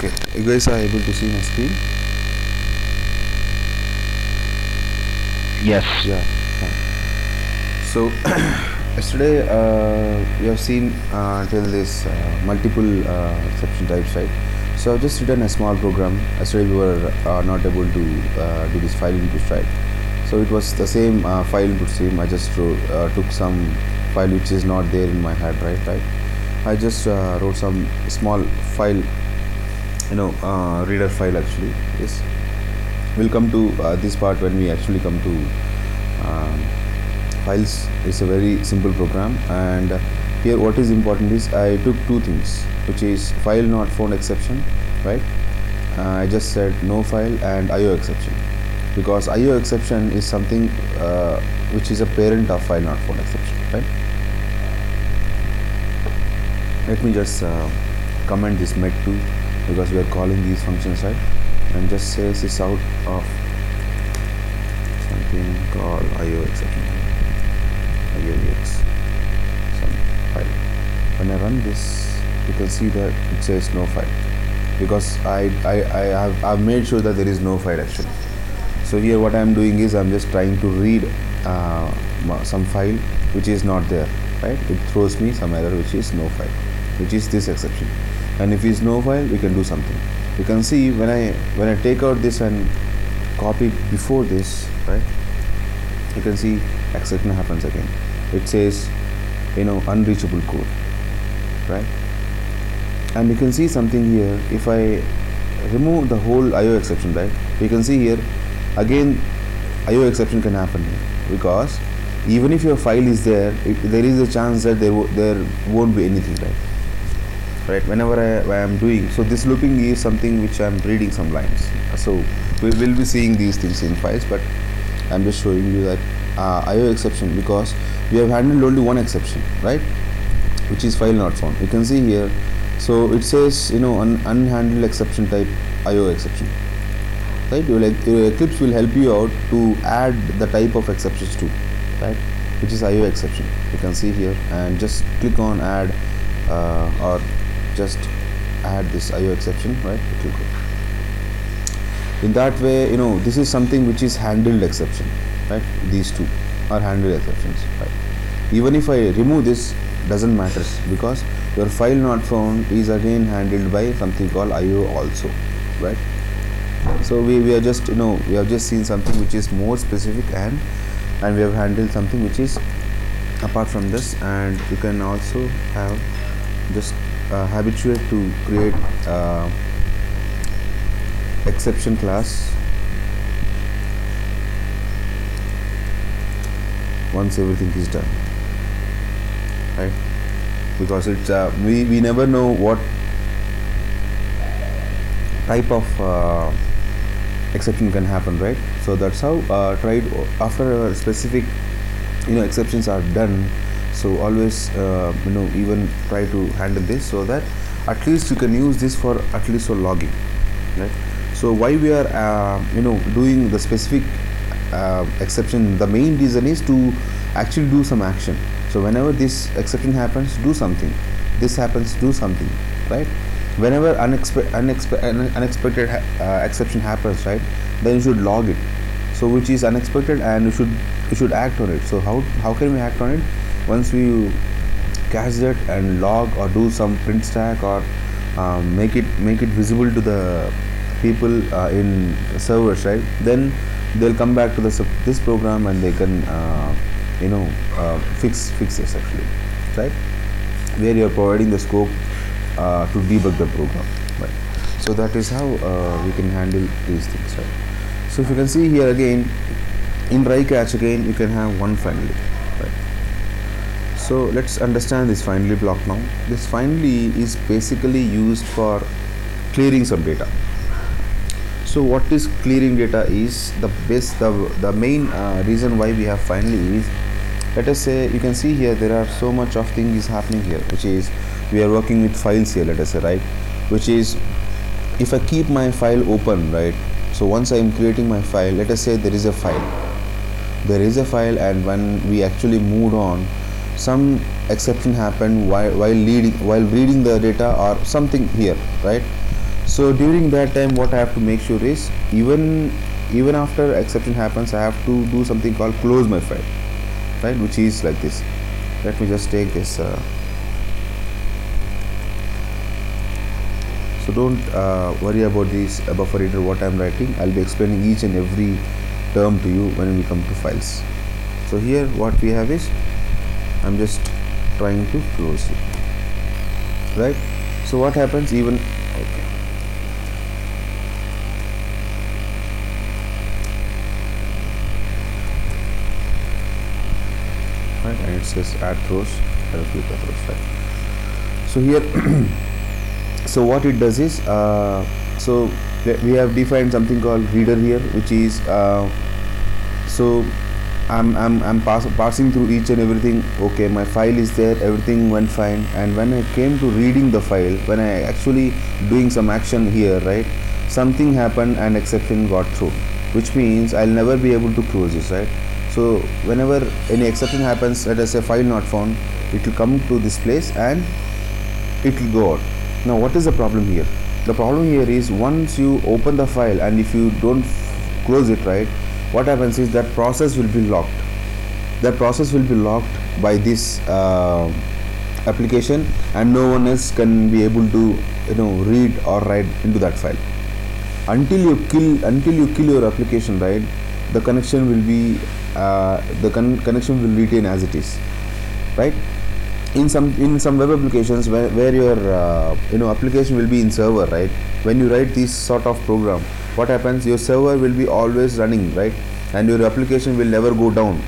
Okay, you guys are able to see my screen? Yes. Yeah, fine. So, yesterday we have seen till this multiple exception types, right? So, I've just written a small program. Yesterday we were not able to do this file input, right? So, it was the same file input stream. I just took some file which is not there in my head, right? I just wrote some small file, reader file actually. Yes, we'll come to this part when we actually come to um, files. It's a very simple program, and here what is important is I took two things, which is file not found exception, right? I just said no file and IO exception, because IO exception is something which is a parent of file not found exception, right? Let me just comment this met2, because we are calling these functions, right? And just say this out of something called IO exception, IOEX, some file. When I run this, you can see that it says no file, because I've made sure that there is no file actually. So here what I am doing is I'm just trying to read some file which is not there, right? It throws me some error which is no file, which is this exception. And if it's no file, we can do something. You can see when I take out this and copy before this, right? You can see exception happens again. It says, unreachable code, right? And you can see something here. If I remove the whole IO exception, right, you can see here again IO exception can happen here, because even if your file is there, there is a chance that there won't be anything, right? Whenever I am doing, so this looping is something which I am reading some lines. So we will be seeing these things in files, but I'm just showing you that IO exception, because we have handled only one exception, right, which is file not found. You can see here, so it says unhandled exception type IO exception, right? Your Eclipse will help you out to add the type of exceptions too, right, which is IO exception. You can see here, and just click on add or just add this IO exception, right? Click on. In that way, this is something which is handled exception, right? These two are handled exceptions, right? Even if I remove this, doesn't matter, because your file not found is again handled by something called IO also, right? So we are just we have just seen something which is more specific, and we have handled something which is apart from this. And you can also have just habituate to create exception class once everything is done, right? Because it's we never know what type of exception can happen, right? So that's how tried after a specific exceptions are done. So always even try to handle this, so that at least you can use this for at least for logging, right? So why we are doing the specific exception, the main reason is to actually do some action. So whenever this exception happens, do something. This happens, do something, right? Whenever unexpected exception happens, right, then you should log it. So which is unexpected, and you should act on it. So how can we act on it? Once we catch that and log, or do some print stack, or make it visible to the people in servers, right? Then they'll come back to this program, and they can fix this actually, right? Where you're providing the scope to debug the program, right? So that is how we can handle these things, right? So if you can see here again, in try catch again, you can have one finally, right? So let's understand this finally block now. This finally is basically used for clearing some data. So what is clearing data is the main reason why we have finally is, let us say, you can see here there are so much of thing is happening here, which is we are working with files here, let us say, right? Which is, if I keep my file open, right? So once I am creating my file, let us say there is a file, and when we actually moved on, some exception happened while reading the data or something here, right? So during that time, what I have to make sure is, even after exception happens, I have to do something called close my file, right, which is like this. Let me just take this. So don't worry about this buffer reader what I'm writing. I'll be explaining each and every term to you when we come to files. So here what we have is, I'm just trying to close it, right? So what happens, even okay, right, and it says add throws, I'll click the throws, right? So here so what it does is, so we have defined something called reader here, which is so I'm passing through each and everything. Okay, my file is there, everything went fine, and when I came to reading the file, when I actually doing some action here, right, something happened and exception got through, which means I'll never be able to close this, right? So whenever any exception happens, let us say file not found, it will come to this place and it will go out. Now what is the problem here? The problem here is, once you open the file and if you don't close it, right, what happens is that process will be locked. That process will be locked by this application, and no one else can be able to read or write into that file until you kill your application, right? The connection will be connection will retain as it is, right? In some web applications where your application will be in server, right? When you write this sort of program, what happens, your server will be always running, right? And your application will never go down,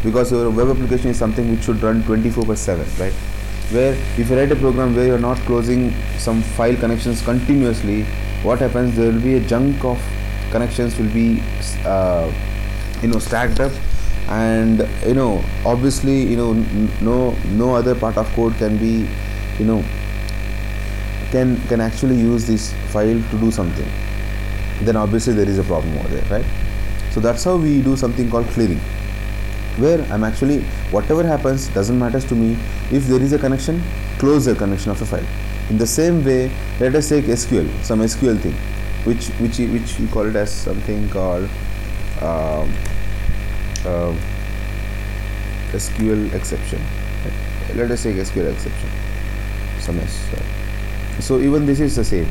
because your web application is something which should run 24/7, right? Where if you write a program where you're not closing some file connections continuously, what happens, there will be a chunk of connections will be stacked up, and obviously no other part of code can be can actually use this file to do something. Then obviously there is a problem over there, right? So that's how we do something called clearing, where I'm actually, whatever happens doesn't matter to me. If there is a connection, close the connection of a file. In the same way, let us take SQL, some SQL thing, which we call it as something called SQL exception. Let us take SQL exception, some S. So even this is the same.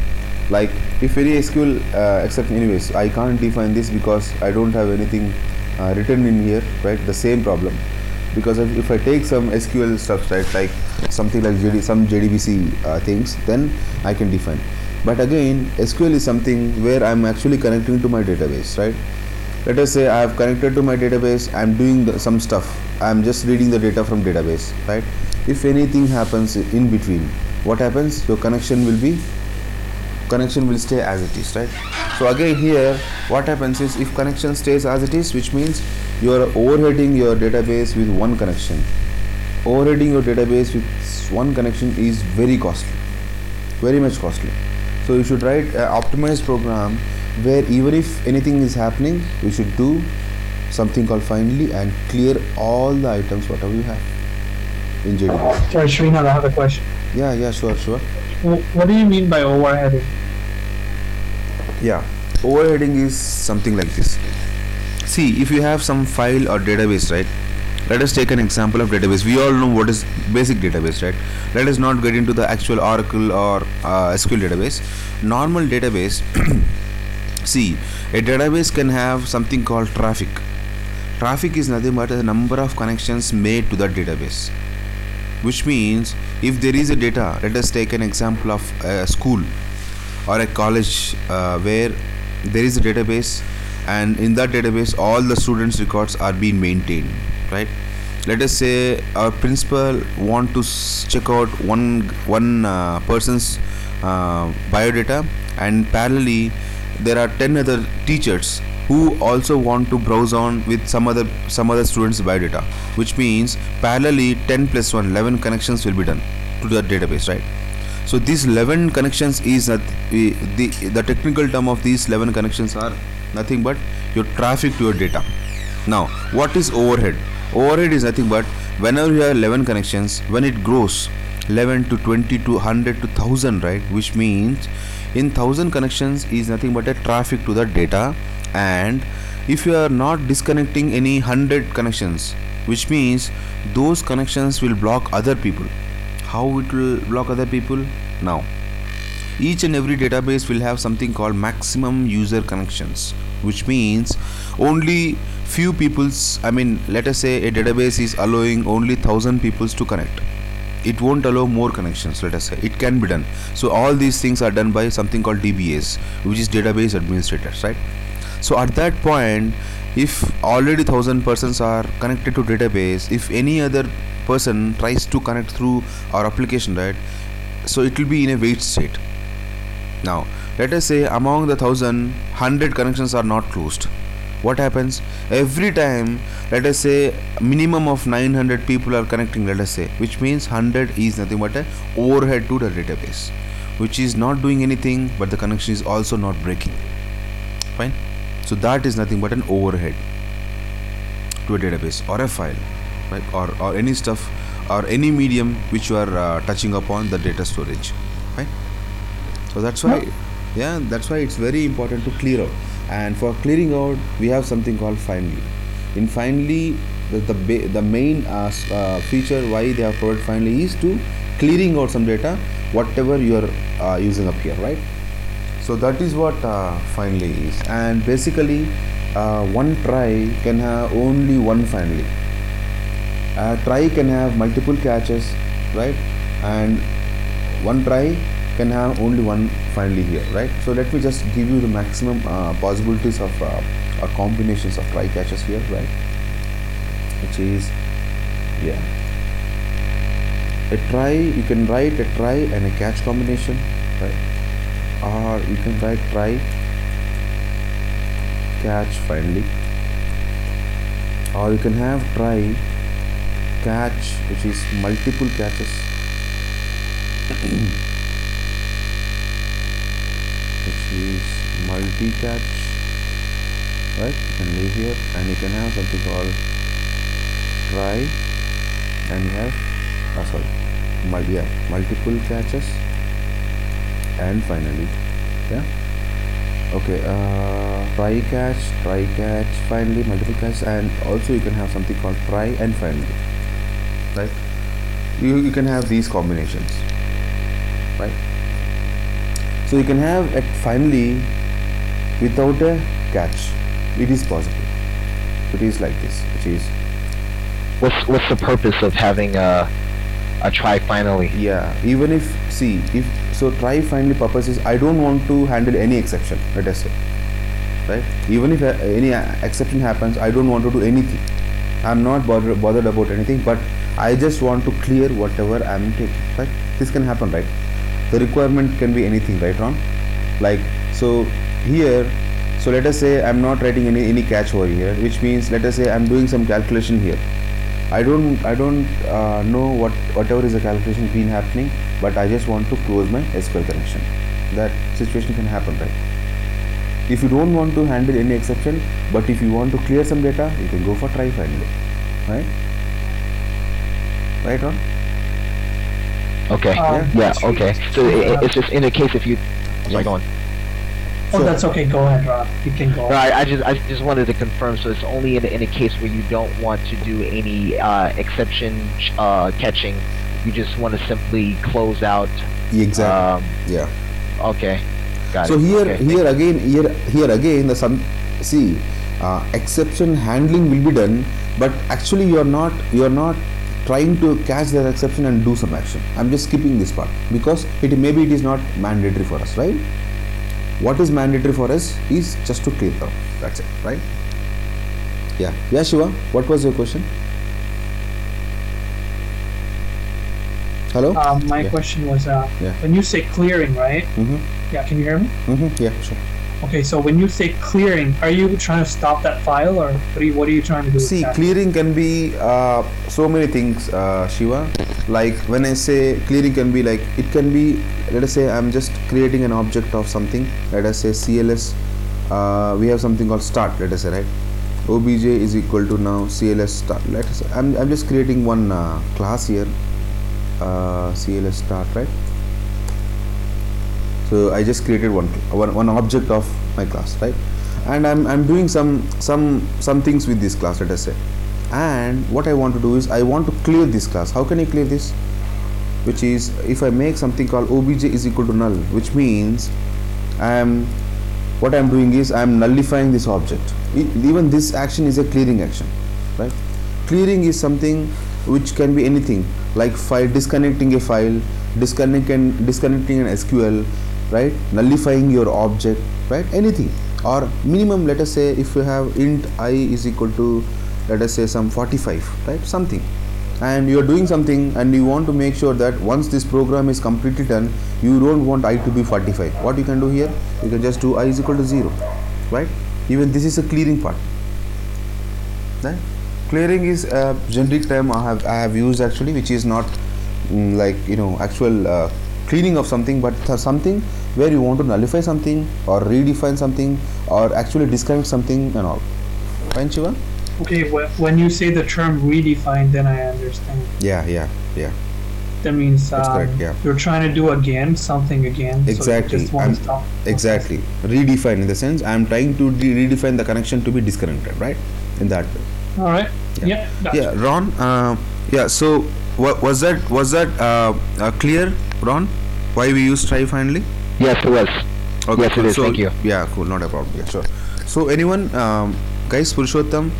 Like if any SQL exception, anyways, I can't define this because I don't have anything written in here, right? The same problem, because if I take some SQL stuff, right, like something like some JDBC things, then I can define. But again, SQL is something where I'm actually connecting to my database, right? Let us say I have connected to my database, I'm doing some stuff, I'm just reading the data from database, right? If anything happens in between, what happens? Your connection will stay as it is, right? So again here what happens is, if connection stays as it is, which means you are overheading your database with one connection. Overheading your database with one connection is very costly, very much costly. So you should write an optimized program where even if anything is happening, we should do something called finally and clear all the items whatever you have in JDBC. Sorry, Srinath, I have a question. Yeah, sure. What do you mean by overheading? Yeah, overheading is something like this. See, if you have some file or database, right? Let us take an example of database. We all know what is basic database, right? Let us not get into the actual Oracle or SQL database. Normal database. See, a database can have something called traffic. Traffic is nothing but the number of connections made to that database. Which means if there is a data, let us take an example of a school or a college where there is a database, and in that database all the students' records are being maintained, right? Let us say our principal want to check out one person's biodata, and parallelly there are 10 other teachers who also want to browse on with some other students' biodata, which means parallelly 10 plus 1, 11 connections will be done to that database, right? So these 11 connections is the technical term of these 11 connections are nothing but your traffic to your data. Now what is overhead? Overhead is nothing but whenever you have 11 connections, when it grows 11 to 20 to 100 to 1000, right, which means in 1000 connections is nothing but a traffic to the data. And if you are not disconnecting any 100 connections, which means those connections will block other people. How it will block other people? Now, each and every database will have something called maximum user connections, which means only few people's, I mean, let us say a database is allowing only 1000 peoples to connect. It won't allow more connections, let us say. It can be done. So all these things are done by something called DBAs, which is database administrators, right? So at that point, if already 1000 persons are connected to database, if any other person tries to connect through our application, right, so it will be in a wait state. Now let us say among the 100 connections are not closed. What happens? Every time, let us say minimum of 900 people are connecting, let us say, which means 100 is nothing but a overhead to the database, which is not doing anything, but the connection is also not breaking. Fine. So that is nothing but an overhead to a database or a file, right? Or any stuff or any medium which you are touching upon the data storage, right? So that's why, yeah, that's why it's very important to clear out. And for clearing out, we have something called Finally. In Finally, the main feature why they have provided Finally is to clearing out some data, whatever you are using up here, right? So that is what Finally is. And basically, one try can have only one Finally. Try can have multiple catches, right? And one try can have only one Finally here, right? So let me just give you the maximum possibilities of or combinations of try catches here, right? Which is, yeah, a try, you can write a try and a catch combination, right? Or you can write try catch Finally, or you can have try catch, which is multiple catches which is multi-catch, right? You can leave here, and you can have something called try, and you have multiple catches, and finally, yeah, okay, try catch finally, multiple catch, and also you can have something called try and finally, right? You can have these combinations, right? So you can have it finally without a catch. It is possible. It is like this, which is, what's the purpose of having a try finally? yeah, even if, see, if so, try finally purpose is I don't want to handle any exception, let us say, right? Even if any exception happens, I don't want to do anything. I'm not bothered about anything, but I just want to clear whatever I'm taking, right? This can happen, right? The requirement can be anything, right, Ron? Like, so here, so let us say I'm not writing any catch over here, which means let us say I'm doing some calculation here. I don't know whatever is the calculation been happening, but I just want to close my SQL connection. That situation can happen, right? If you don't want to handle any exception, but if you want to clear some data, you can go for try finally, right? Right, Ron? Okay. Yeah. Okay. So it's just in the case if you. Sorry, go on. Oh, So- that's okay. Go ahead, Rob. You can go. No, I just wanted to confirm. So it's only in a case where you don't want to do any exception catching. You just want to simply close out. Exactly. Yeah. Okay. Got So it. here, Okay. here again, the exception handling will be done, but actually you are not trying to catch that exception and do some action. I'm just skipping this part because maybe it is not mandatory for us, right? What is mandatory for us is just to clear out. That's it, right? Yeah. Yeah, Shiva. What was your question? Hello. My Yeah. question was, Yeah. when you say clearing, right? Mm-hmm. Yeah, can you hear me? Mm-hmm. Yeah. Sure. Okay, so when you say clearing, are you trying to stop that file, or what are you trying to do? See, exactly? clearing can be so many things, Shiva. Like when I say clearing can be like, it can be, let us say I'm just creating an object of something. Let us say CLS. We have something called start. Let us say, right? Obj is equal to now CLS start. Let us say, I'm just creating one class here. CLS start, right? So I just created one object of my class, right? And I'm doing some things with this class, let us say. And what I want to do is I want to clear this class. How can I clear this? Which is, if I make something called obj is equal to null, which means what I'm doing is I'm nullifying this object. Even this action is a clearing action, right? Clearing is something which can be anything, like disconnecting a file, disconnecting an SQL, right? Nullifying your object, right? Anything. Or minimum, let us say if you have int I is equal to, let us say, some 45, right? Something. And you are doing something and you want to make sure that once this program is completely done, you don't want I to be 45. What you can do here, you can just do I is equal to 0, right? Even this is a clearing part, right? Clearing is a generic term I have used actually, which is not like, you know, actual cleaning of something, but something where you want to nullify something or redefine something or actually disconnect something and all. Fine, Shiva? Okay, when you say the term redefine, then I understand. Yeah. That means That's correct, yeah. you're trying to do something again. Exactly. So you just want to stop. Exactly. Redefine, in the sense I'm trying to redefine the connection to be disconnected, right? In that way. All right. Yeah. Gotcha. Yeah, Ron. Yeah. So was that clear, Ron? Why we use try finally? Yes, it was. Okay. Yes, cool. it is. So, Thank you. Yeah. Cool. Not a problem. Yeah. Sure. So anyone, guys, Purushottam,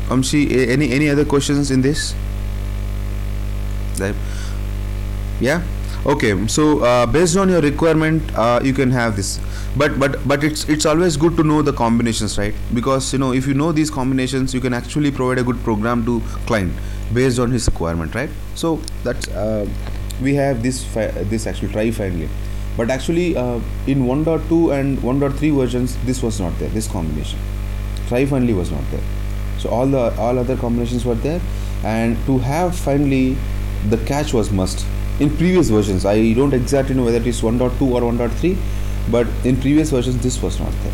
Amshi, any other questions in this? Right. Yeah. Okay. So based on your requirement, you can have this. But it's always good to know the combinations, right? Because, you know, if you know these combinations, you can actually provide a good program to client based on his requirement, right? So that's we have this actual try finally. But actually in 1.2 and 1.3 versions, this was not there. This combination try finally was not there. So all other combinations were there, and to have finally, the catch was must. In previous versions, I don't exactly know whether it is 1.2 or 1.3, but in previous versions this was not there.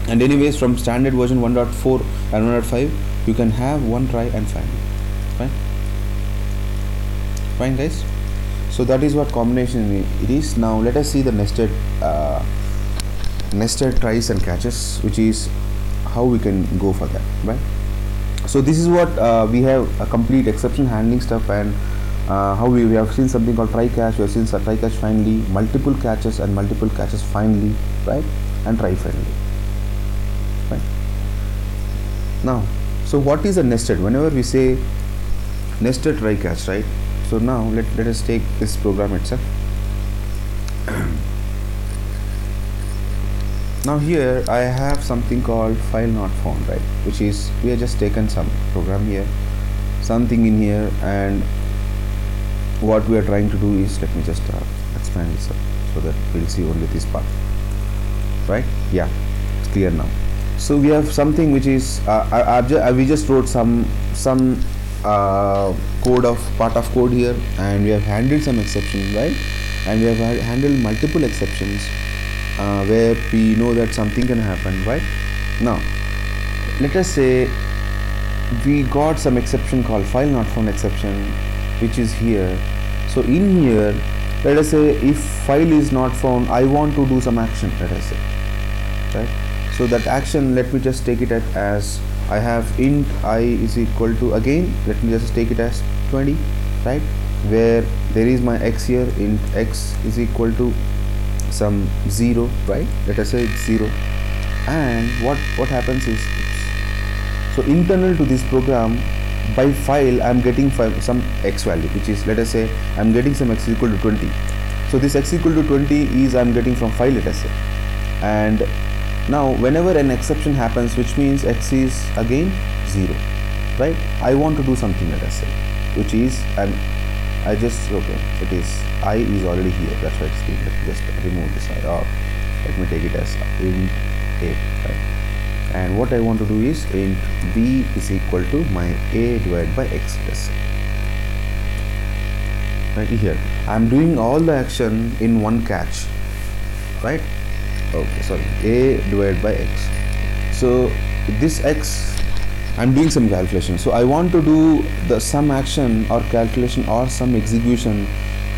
And anyways, from standard version 1.4 and 1.5, you can have one try and finally. Fine guys. So that is what combination it is. Now let us see the nested tries and catches, which is how we can go for that, right? So this is what we have a complete exception handling stuff, and how we have seen something called try catch. We have seen try catch finally, multiple catches and multiple catches finally, right? And try finally. Right. Now, so what is a nested? Whenever we say nested try catch, right? So now let us take this program itself. Now here I have something called file not found, right? Which is, we have just taken some program here, something in here, and what we are trying to do is, let me just expand this up so that we'll see only this part, right? Yeah, it's clear now. So we have something which is we just wrote some part of code here, and we have handled some exceptions, right? And we have handled multiple exceptions where we know that something can happen, right? Now let us say we got some exception called file not found exception, which is here. So in here, let us say if file is not found, I want to do some action, let us say, right? So that action, let me just take it as I have int I is equal to, again let me just take it as 20, right? Where there is my x here, int x is equal to some 0, right? Let us say it's 0. And what happens is, so internal to this program, by file I'm getting some x value, which is, let us say I'm getting some x equal to 20. So this x equal to 20 is I'm getting from file, let us say. And now whenever an exception happens, which means x is again 0, right? I want to do something, let us say, which is, and I just, okay, it is I is already here, that's why it's here. Let me just remove this I, or let me take it as int a, right? And what I want to do is int b is equal to my a divided by x plus, right? Here I'm doing all the action in one catch, right? Okay, sorry, a divided by x. So this x, I'm doing some calculation, so I want to do some action or calculation or some execution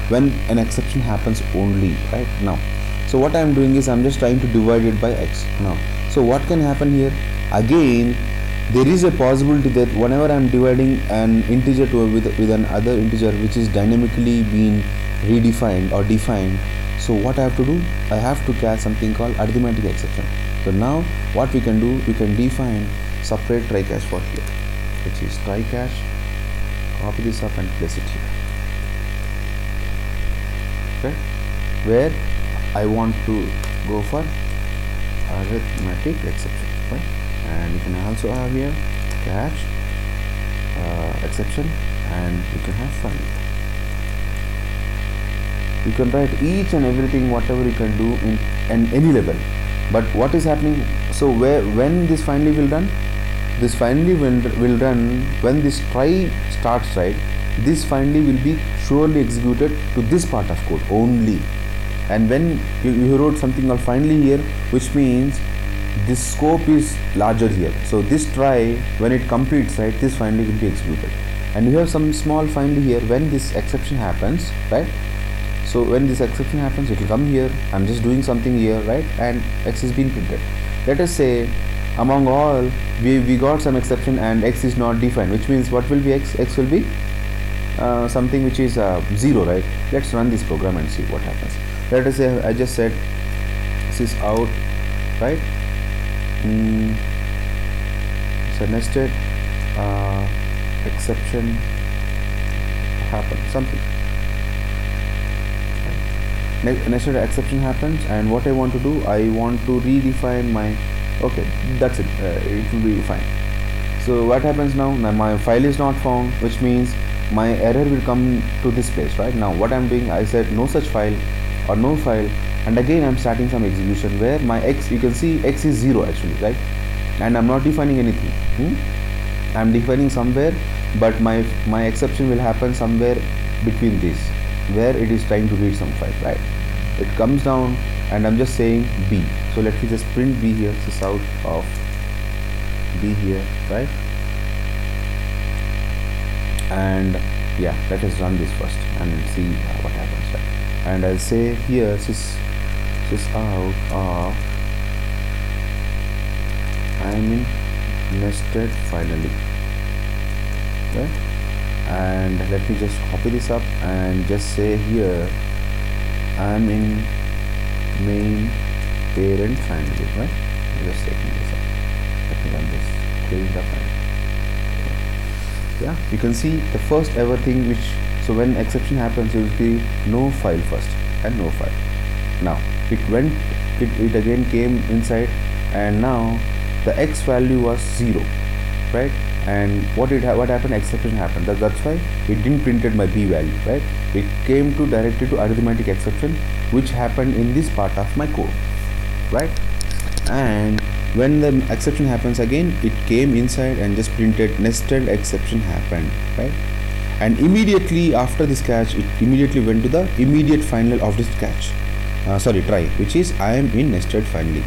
when an exception happens only, right? Now So what I am doing is I'm just trying to divide it by x now. So what can happen here? Again, there is a possibility that whenever I am dividing an integer with another integer which is dynamically being redefined or defined, so what I have to do? I have to catch something called arithmetic exception. So now what we can do, we can define separate try catch for here, which is try catch. Copy this up and place it here. Okay, where I want to go for arithmetic exception, right? And you can also have here catch exception, and you can have find. You can write each and everything whatever you can do in any level. But what is happening? So when this finally will run? This finally will run when this try starts, right? This finally will be surely executed to this part of code only. And when you wrote something called finally here, which means this scope is larger here. So this try, when it completes, right, this finally will be executed. And you have some small finally here when this exception happens, right? So when this exception happens, it will come here. I'm just doing something here, right? And x is being printed. Let us say among all we got some exception and x is not defined, which means what will be x? X will be something which is 0, right? Let's run this program and see what happens. Let us say I just said this is out, right? So nested exception happens, something. Nested exception happens, and what I want to do, I want to redefine my, okay, that's it, it will be fine. So what happens now? My file is not found, which means my error will come to this place, right? Now what I'm doing, I said no such file or no file, and again I'm starting some execution where my x, you can see x is 0 actually, right? And I'm not defining anything. I'm defining somewhere, but my exception will happen somewhere between this, where it is trying to read some file, right? It comes down and I'm just saying b. So let me just print b here. This is out of b here, right? And yeah, let us run this first and see what happens, right? And I'll say here this is out of, I'm in nested finally, right? And let me just copy this up and just say here I'm in main parent family, right? I'm just taking this up. Let me run this, clearing the file. Yeah, you can see the first ever thing which, so when exception happens, it will be no file first and no file. Now it went, it again came inside, and now the x value was 0, right? And what happened? Exception happened. That's why it didn't printed my b value, right? It came to directly to arithmetic exception, which happened in this part of my code, right? And when the exception happens again, it came inside and just printed nested exception happened, right? And immediately after this catch, it immediately went to the immediate final of this catch, try, which is I am in nested finally,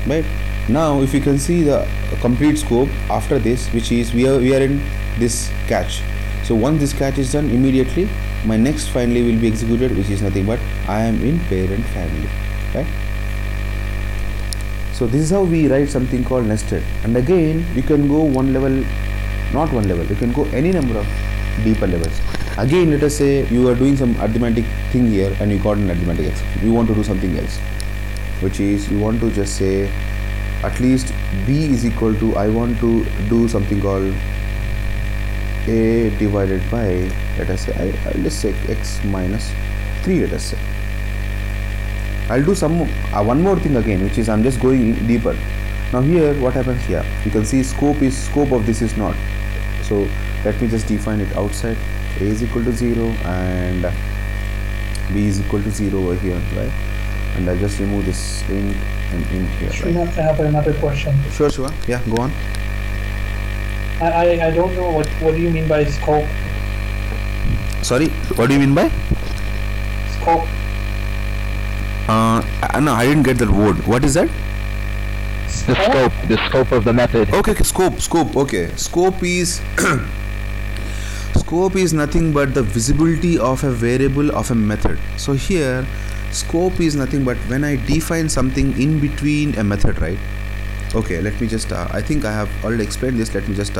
right? Now if you can see the complete scope after this, which is we are in this catch. So once this catch is done, immediately my next finally will be executed, which is nothing but I am in parent family, right? So this is how we write something called nested. And again you can go one level, not one level, you can go any number of deeper levels. Again, let us say you are doing some arithmetic thing here and you got an arithmetic exception. You want to do something else, which is you want to just say at least b is equal to, I want to do something called a divided by, let us say I'll just say x minus 3, let us say. I'll do some one more thing again, which is I'm just going deeper. Now here what happens here, you can see scope of this is not. So let me just define it outside. A is equal to 0 and b is equal to 0 over here, right? And I just remove this int and int here. Srinath, I have another question. Sure. Yeah, go on. I don't know what do you mean by scope? Sorry, what do you mean by Scope. No, I didn't get that word. What is that? The scope of the method. Okay, scope. Okay, scope is scope is nothing but the visibility of a variable of a method. So here, Scope is nothing but when I define something in between a method, right? Okay, let me just I think I have already explained this. Let me just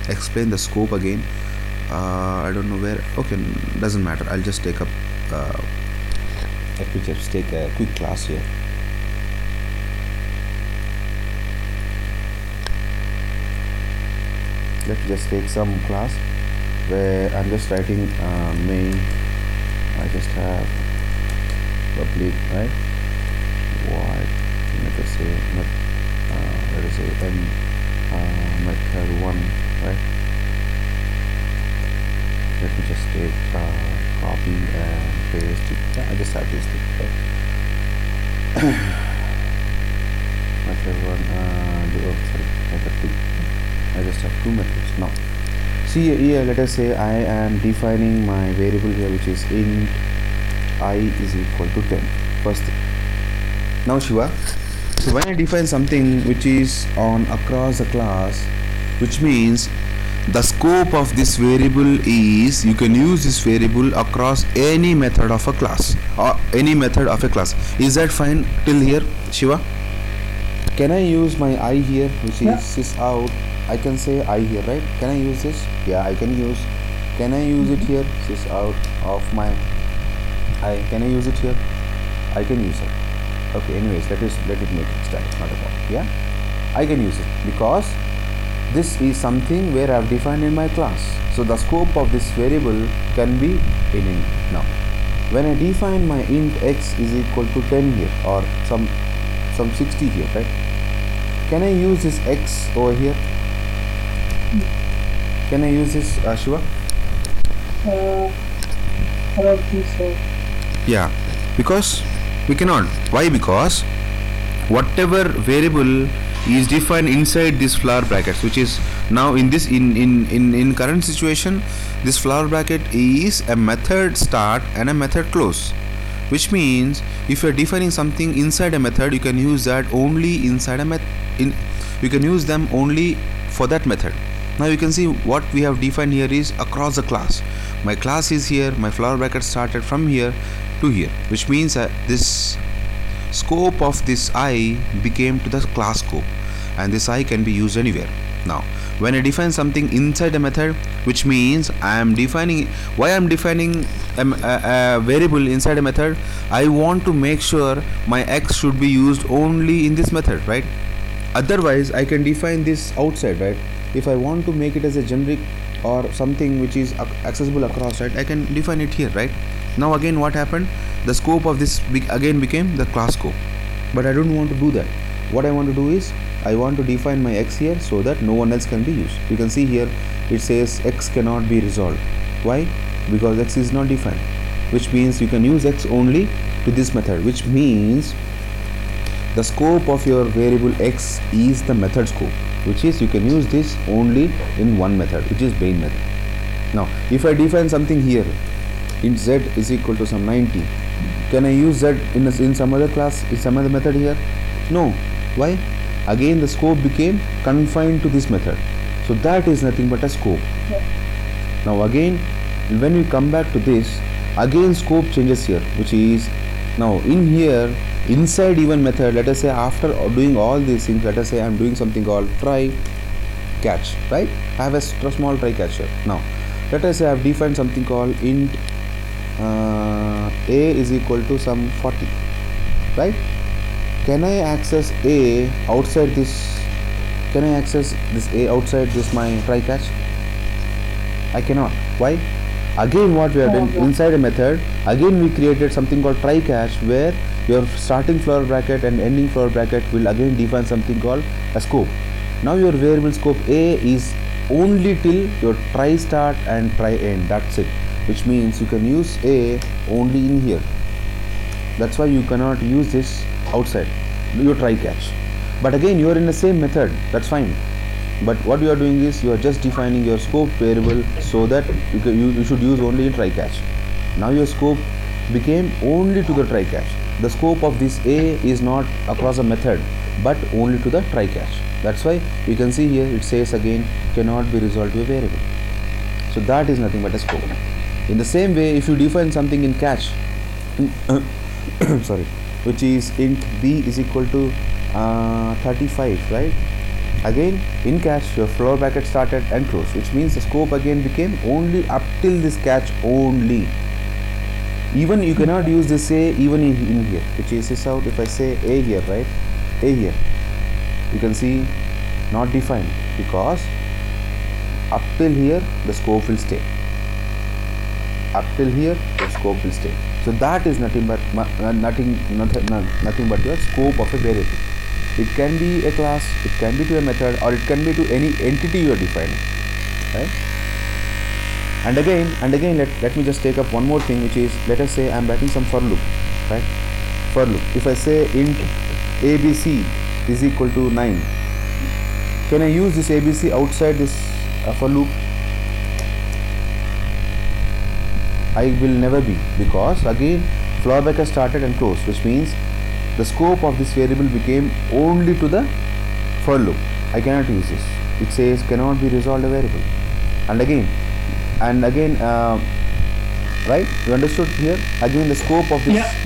explain the scope again. I don't know where. Okay, doesn't matter. I'll just take up let me just take a quick class here. Let me just take some class where I'm just writing main. I just have public, right? Void, let us say n method 1, right? Let me just take copy and paste it. Yeah, I just have this thing, right? Method 1, method 2. I just have 2 methods now. See here, let us say I am defining my variable here, which is int I is equal to 10. First thing. Now Shiva, so when I define something which is on across the class, which means the scope of this variable is you can use this variable across any method of a class or any method of a class. Is that fine till here, Shiva? Can I use my I here, which is sys out? I can say I here, right? Can I use this? Yeah, I can use. Can I use it here? Sys out of my I. Can I use it here? I can use it. Okay, anyways, let it make it static, not a problem. Yeah, I can use it because this is something where I have defined in my class. So the scope of this variable can be in int. Now, when I define my int x is equal to 10 here or some 60 here, right? Can I use this x over here? Can I use this, Shiva? I don't think so. Yeah, because we cannot. Why? Because whatever variable is defined inside this flower brackets, which is now in this in current situation, this flower bracket is a method start and a method close, which means if you are defining something inside a method, you can use that only inside a you can use them only for that method. Now you can see what we have defined here is across the class. My class is here, my flower bracket started from here to here, which means this scope of this I became to the class scope, and this I can be used anywhere. Now when I define something inside a method, which means I am defining why I am defining a variable inside a method, I want to make sure my x should be used only in this method, right? Otherwise I can define this outside, right? If I want to make it as a generic or something which is accessible across, right, I can define it here, right? Now again what happened, the scope of this again became the class scope, but I don't want to do that. What I want to do is I want to define my x here so that no one else can be used. You can see here it says x cannot be resolved. Why? Because x is not defined, which means you can use x only to this method, which means the scope of your variable x is the method scope, which is you can use this only in one method, which is main method. Now if I define something here, int z is equal to some 90, can I use that in some other class, in some other method here? No. Why? Again the scope became confined to this method, so that is nothing but a scope. Now again when we come back to this, again scope changes here, which is now in here inside even method, let us say after doing all these things, let us say I am doing something called try catch, right? I have a small try catch here. Now let us say I have defined something called int a is equal to some 40, right? Can I access a outside this? Can I access this a outside this my try catch? I cannot. Why? Again what we have done inside a method, again we created something called try catch, where your starting flower bracket and ending flower bracket will again define something called a scope. Now your variable scope a is only till your try start and try end, that's it, which means you can use a only in here. That's why you cannot use this outside your try catch. But again you are in the same method, that's fine. But what you are doing is you are just defining your scope variable so that you should use only in try catch. Now your scope became only to the try catch. The scope of this a is not across a method but only to the try catch. That's why you can see here it says again cannot be resolved to a variable. So that is nothing but a scope. In the same way, if you define something in catch, sorry, which is int b is equal to 35, right? Again, in catch, your floor bracket started and closed, which means the scope again became only up till this catch only. Even you cannot use this a even in here, which is this out. If I say a here, right? A here, you can see not defined, because up till here the scope will stay. Up till here the scope will stay. So that is nothing but nothing but your scope of a variable. It can be a class, it can be to a method, or it can be to any entity you are defining, right? And again, let me just take up one more thing, which is, let us say I am writing some for loop, right? For loop. If I say int abc is equal to 9, can I use this abc outside this for loop? I will never be, because again floor bracket started and closed, which means the scope of this variable became only to the for loop. I cannot use this. It says cannot be resolved a variable. And again, right? You understood here? Again, the scope of this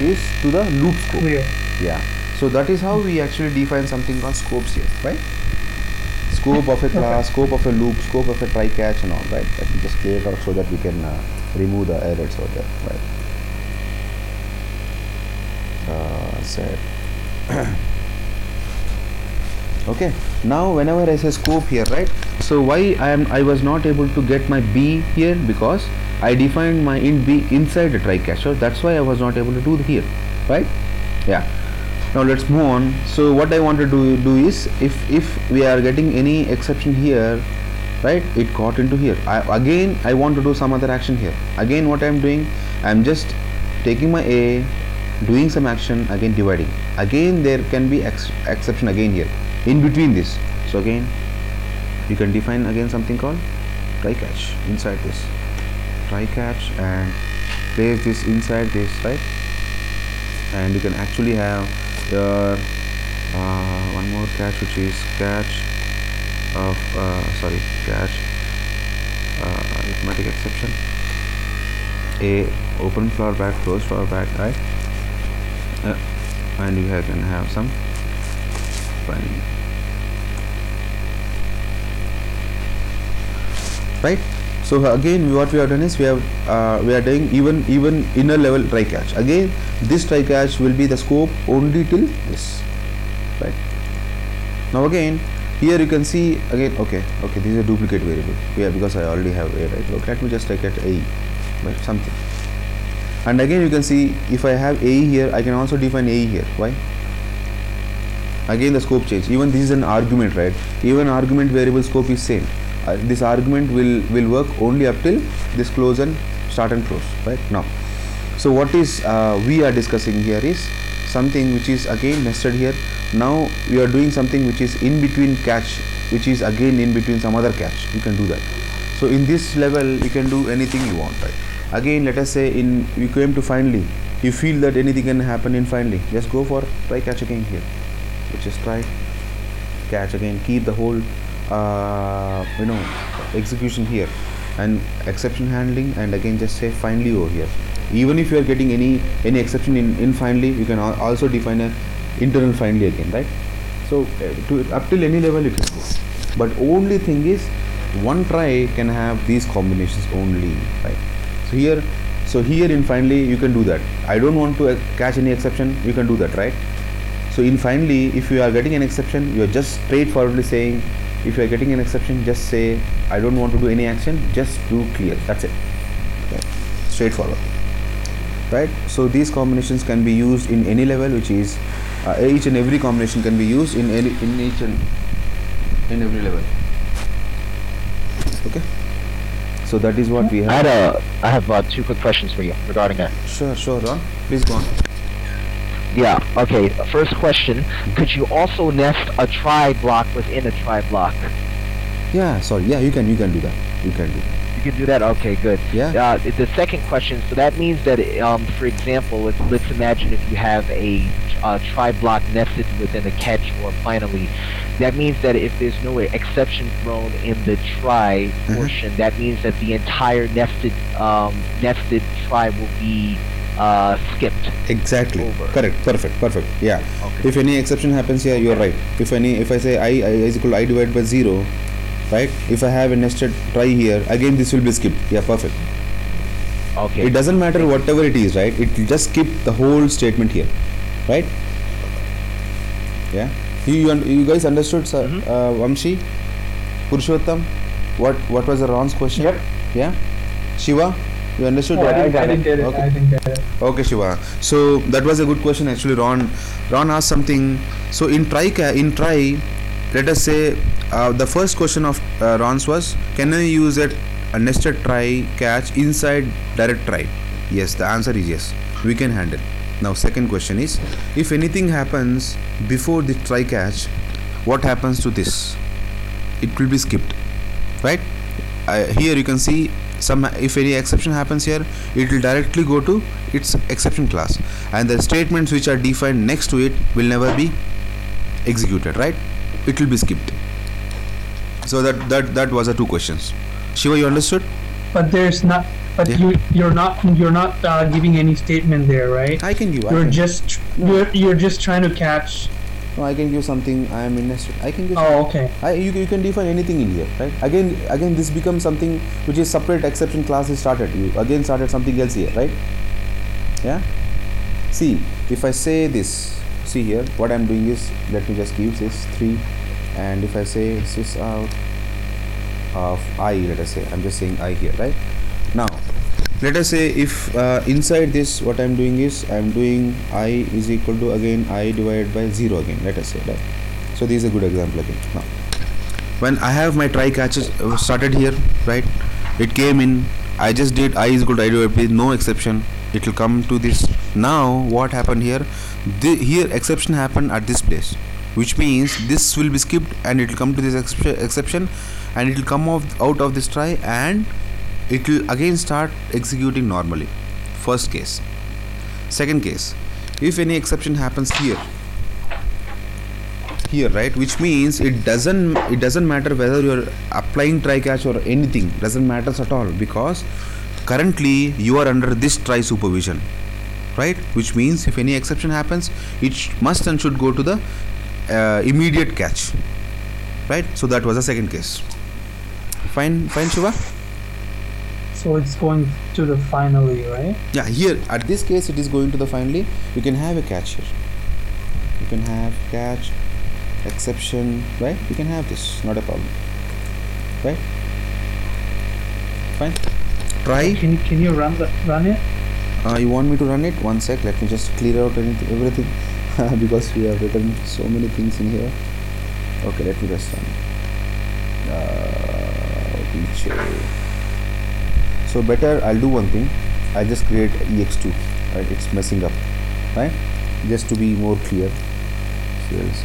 is to the loop scope. Clear. Yeah. So that is how we actually define something called scopes here, right? Scope of a class, scope of a loop, scope of a try catch and all, right? Let me just clear it out so that we can remove the errors over there, right? Set. Okay, now whenever I say scope here, right? So why I was not able to get my b here, because I defined my int b inside the try catch. So that's why I was not able to do here, right? Yeah. Now let's move on. So what I want to do is, if we are getting any exception here, right, it got into here. I want to do some other action here. Again, what I'm doing, I'm just taking my a, doing some action, again dividing. Again there can be exception again here in between this. So again you can define again something called try catch inside this try catch, and place this inside this, right? And you can actually have your one more catch, which is catch of catch arithmetic exception, a open floor bracket, close floor bracket, right? And you can have some finding, right? So again, what we have done is we are doing even inner level try catch. Again, this try catch will be the scope only till this, right? Now again, here you can see again, okay, this is a duplicate variable. Yeah, because I already have a, right? Look, let me just take it a, right, something. And again you can see, if I have a here, I can also define a here. Why? Again the scope change. Even this is an argument, right? Even argument variable scope is same. This argument will work only up till this close and start and close, right? Now, so what is we are discussing here is something which is again nested here. Now we are doing something which is in between catch, which is again in between some other catch. You can do that. So in this level you can do anything you want, right? Again, let us say we came to finally, you feel that anything can happen in finally, just go for try catch again here, which is try catch again, keep the whole execution here, and exception handling, and again just say finally over here. Even if you are getting any exception in finally, you can also define a internal finally again, right? So up till any level you can go, but only thing is one try can have these combinations only, right? So here in finally you can do that. I don't want to catch any exception, you can do that, right? So in finally, if you are getting an exception, you are just straightforwardly saying, if you are getting an exception, just say I don't want to do any action, just do clear. That's it. Okay. Straightforward, right? So these combinations can be used in any level, which is each and every combination can be used in each and in every level. Okay. So that is what we have. I have two quick questions for you regarding that. Sure, Ron. Please go on. Yeah, okay. First question, could you also nest a try block within a try block? Yeah, sorry. Yeah, you can do that. You can do that. Okay, good. Yeah. The second question, so that means that, for example, let's imagine if you have a try block nested within a catch or finally, that means that if there's no exception thrown in the try portion, that means that the entire nested try will be skipped. Exactly. Over. Correct. Perfect. Yeah. Okay. If any exception happens here, you're right. If I say I is equal to I divided by 0, right? If I have a nested try here, again this will be skipped. Yeah, perfect. Okay. It doesn't matter whatever it is, right? It will just skip the whole statement here, right? Yeah. You guys understood, sir? Vamshi, Purushottam, what was the Ron's question? Yep. Yeah. Shiva, you understood? Oh, that? I didn't get it. Okay. I didn't get it. Okay, Shiva. So that was a good question actually. Ron asked something. So in try, let us say the first question of Ron's was, can I use a nested try catch inside direct try? Yes, the answer is yes. We can handle. Now second question is, if anything happens before the try catch, what happens to this? It will be skipped, right? Here you can see if any exception happens here, it will directly go to its exception class, and the statements which are defined next to it will never be executed, right? It will be skipped. So that was the two questions. Shiva, you understood? But there's not. But Yeah. you're not giving any statement there, right? I can give. You're just trying to catch. No, I can give something. I am in nested. I can give. Oh, okay. You can define anything in here, right? Again, this becomes something which is separate exception class is started. You again started something else here, right? Yeah. See, if I say this, see here, what I'm doing is, let me just give this 3, and if I say sys out of I, let us say, I'm just saying I here, right? Now, let us say if inside this, what I'm doing is, I'm doing I is equal to again I divided by 0 again, let us say, right? So this is a good example again. Now, when I have my try catches started here, right? It came in, I just did I is equal to I divided by no exception. It will come to this. Now what happened here? Here exception happened at this place, which means this will be skipped and it will come to this exception, and it will come out of this try, and it will again start executing normally. First case. Second case, if any exception happens here, right, which means it doesn't matter whether you're applying try catch or anything, doesn't matter at all, because currently you are under this try supervision, right? Which means if any exception happens, it must and should go to the immediate catch, right? So that was the second case. Fine, Shiva. So it's going to the finally, right? Yeah, here at this case it is going to the finally. You can have a catch here. You can have catch, exception, right? You can have this, not a problem, right? Fine. Try. Can you run it? You want me to run it? One sec. Let me just clear out everything because we have written so many things in here. Okay, let me just run. So better, I'll do one thing. I'll just create ex2, right? It's messing up, right? Just to be more clear. Here's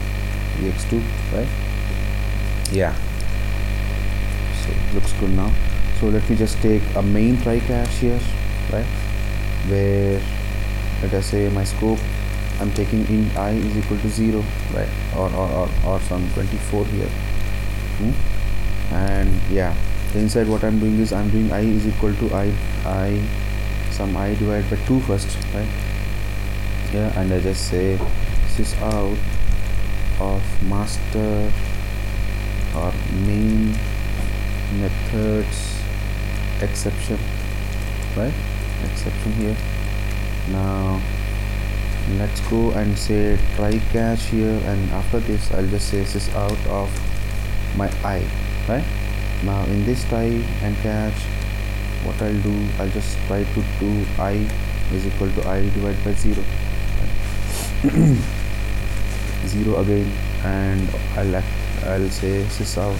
ex2, right? Yeah. So it looks good now. So let me just take a main try catch here, right? Where, let us say my scope, I'm taking in I is equal to 0, right? Or some 24 here. And yeah, inside what I'm doing is I'm doing I is equal to I some I divided by 2 first, right? Yeah, and I just say sys out of master or main methods exception, right? Exception here. Now let's go and say try catch here, and after this I'll just say sys out of my I, right? Now in this try and catch, what I'll do, I'll just try to do I is equal to I divided by 0, right? 0 again, and I'll say sys out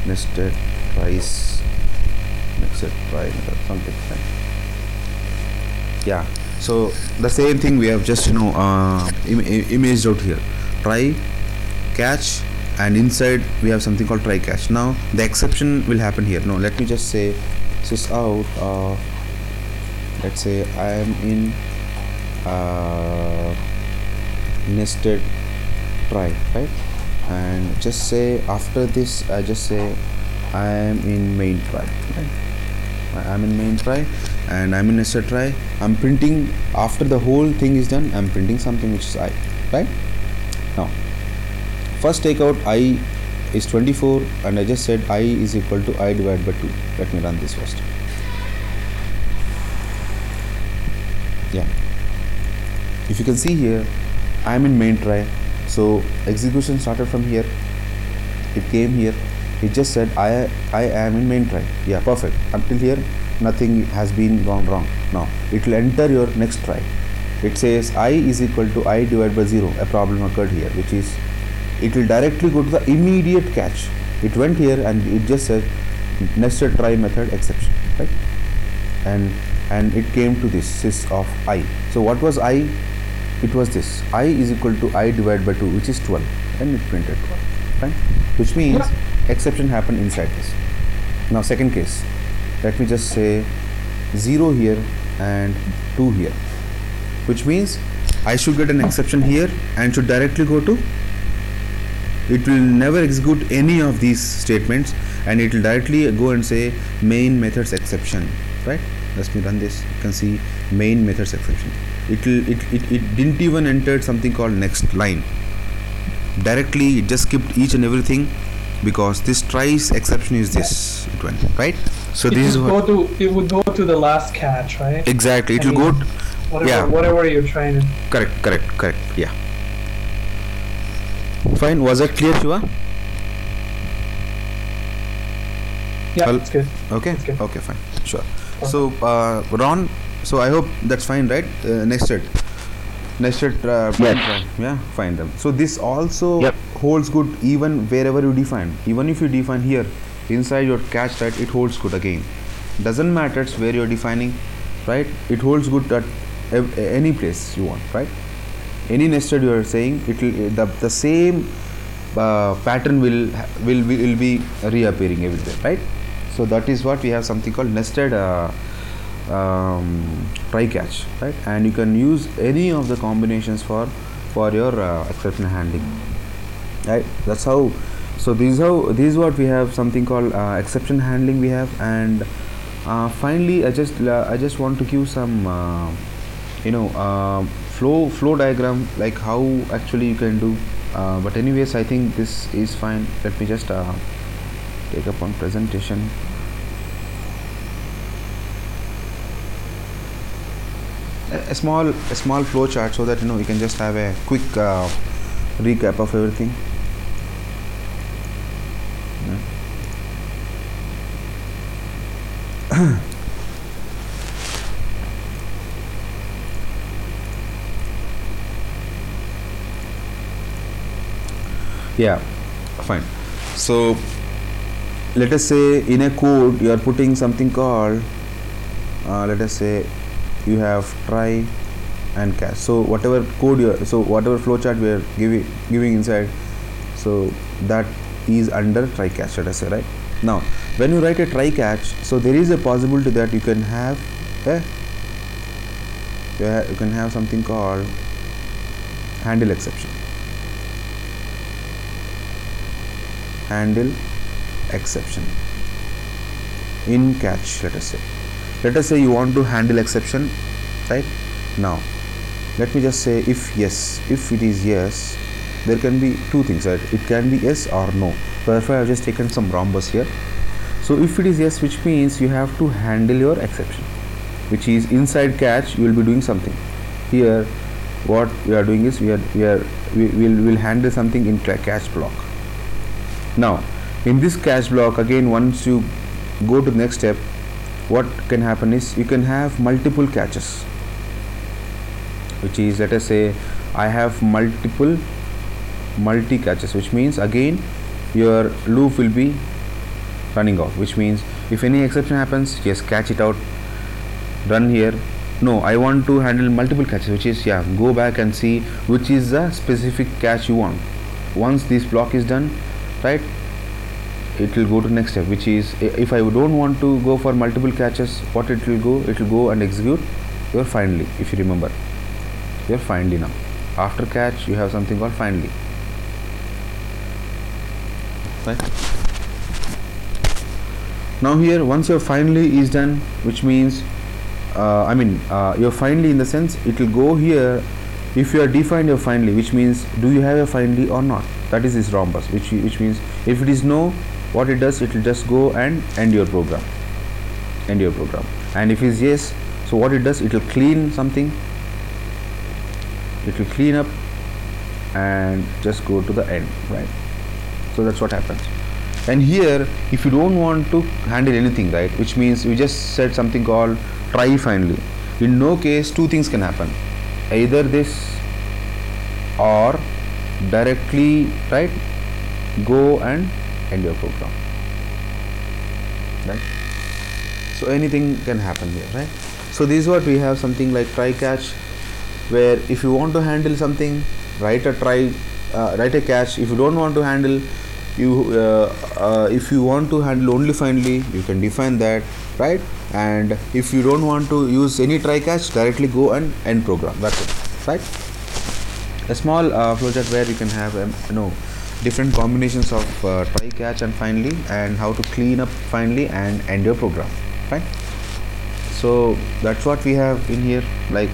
nested tries, nested try something, right? Yeah, so the same thing we have just imaged out here, try catch, and inside we have something called try catch. Now the exception will happen here. No, let me just say sys out of, let's say I am in nested try, right? And just say after this I just say I am in main try, right? I'm in main try and I'm in nested try. I'm printing after the whole thing is done. I'm printing something which is I, right? Now first take out I is 24 and I just said I is equal to I divided by 2. Let me run this first. Yeah, if you can see here, I'm in main try, so execution started from here, it came here, it just said I am in main try. Yeah, perfect. Until here nothing has been gone wrong. Now it will enter your next try. It says I is equal to I divided by 0. A problem occurred here, which is it will directly go to the immediate catch. It went here and it just said nested try method exception, right? And it came to this sys of I. So what was I? It was this I is equal to I divided by 2, which is 12, and it printed 12, right? Which means exception happened inside this. Now second case, let me just say 0 here and 2 here, which means I should get an exception here and should directly go to, it will never execute any of these statements and it will directly go and say main methods exception, right? Let me run this. You can see main methods exception. It didn't even enter something called next line. Directly it just skipped each and everything because this tries exception is this. It went right. So this is what it would go to the last catch, right? Exactly. It will go. Whatever you're trying to. Correct. Yeah. Fine. Was that clear, Shiva? Yeah, it's good. Okay. It's good. Okay. Fine. Sure. So Ron. So I hope that's fine, right? Nested. Yes. Yeah. Fine then. So this also holds good even wherever you define. Even if you define here inside your catch, right? It holds good again. Doesn't matter where you're defining, right? It holds good at any place you want, right? Any nested you are saying it will the same pattern will be reappearing everywhere, right? So that is what we have, something called nested try catch, right? And you can use any of the combinations for your exception handling, right? That's how. So this is what we have, something called exception handling we have. And finally I just want to give some flow diagram, like how actually you can do, but anyways I think this is fine. Let me just take up on presentation. A small flow chart so that you can just have a quick recap of everything. Yeah, fine. So let us say in a code you are putting something called let us say you have try and catch. So whatever code whatever flowchart we are giving inside, so that is under try catch, let us say, right? Now when you write a try catch, so there is a possibility that you can have something called handle exception. Handle exception in catch. Let us say you want to handle exception, right? Now let me just say if it is yes, there can be two things, right? It can be yes or no. Therefore I have just taken some rhombus here. So if it is yes, which means you have to handle your exception, which is inside catch you will be doing something. Here what we are doing is we will handle something in catch block. Now in this catch block, again once you go to the next step, what can happen is you can have multiple catches, which is, let us say I have multi catches, which means again your loop will be running out, which means if any exception happens, just catch it out, run here. No, I want to handle multiple catches, which is go back and see which is the specific catch you want. Once this block is done, right, it will go to next step, which is if I don't want to go for multiple catches, what it will go and execute your finally. If you remember your finally, now after catch you have something called finally, right? Now here, once your finally is done, which means your finally, in the sense it will go here. If you are defined your finally, which means do you have a finally or not, that is this rhombus, which means if it is no, what it does, it will just go and end your program, and if it is yes, so what it does, it will clean something, it will clean up and just go to the end, right? So that's what happens. And here, if you don't want to handle anything, right, which means we just said something called try finally. In no case, two things can happen, either this or directly, right, go and end your program, right? So anything can happen here, right? So this is what we have, something like try catch, where if you want to handle something, write a catch. If you don't want to handle, if you want to handle only finally, you can define that, right? And if you don't want to use any try catch, directly go and end program. That's it, right? A small flowchart where you can have different combinations of try catch and finally, and how to clean up finally and end your program, right? So that's what we have in here. Like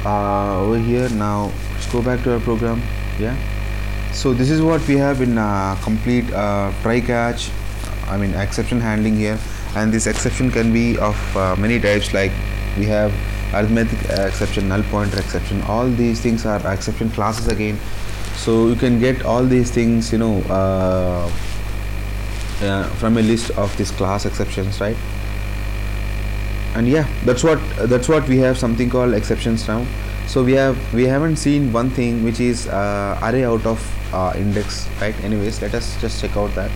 over here, now let's go back to our program. Yeah, so this is what we have in complete try catch, exception handling here. And this exception can be of many types, like we have arithmetic exception, null pointer exception. All these things are exception classes again, so you can get all these things from a list of these class exceptions, right? And yeah, that's what we have, something called exceptions now. So we haven't seen one thing, which is array out of index, right? Anyways, let us just check out that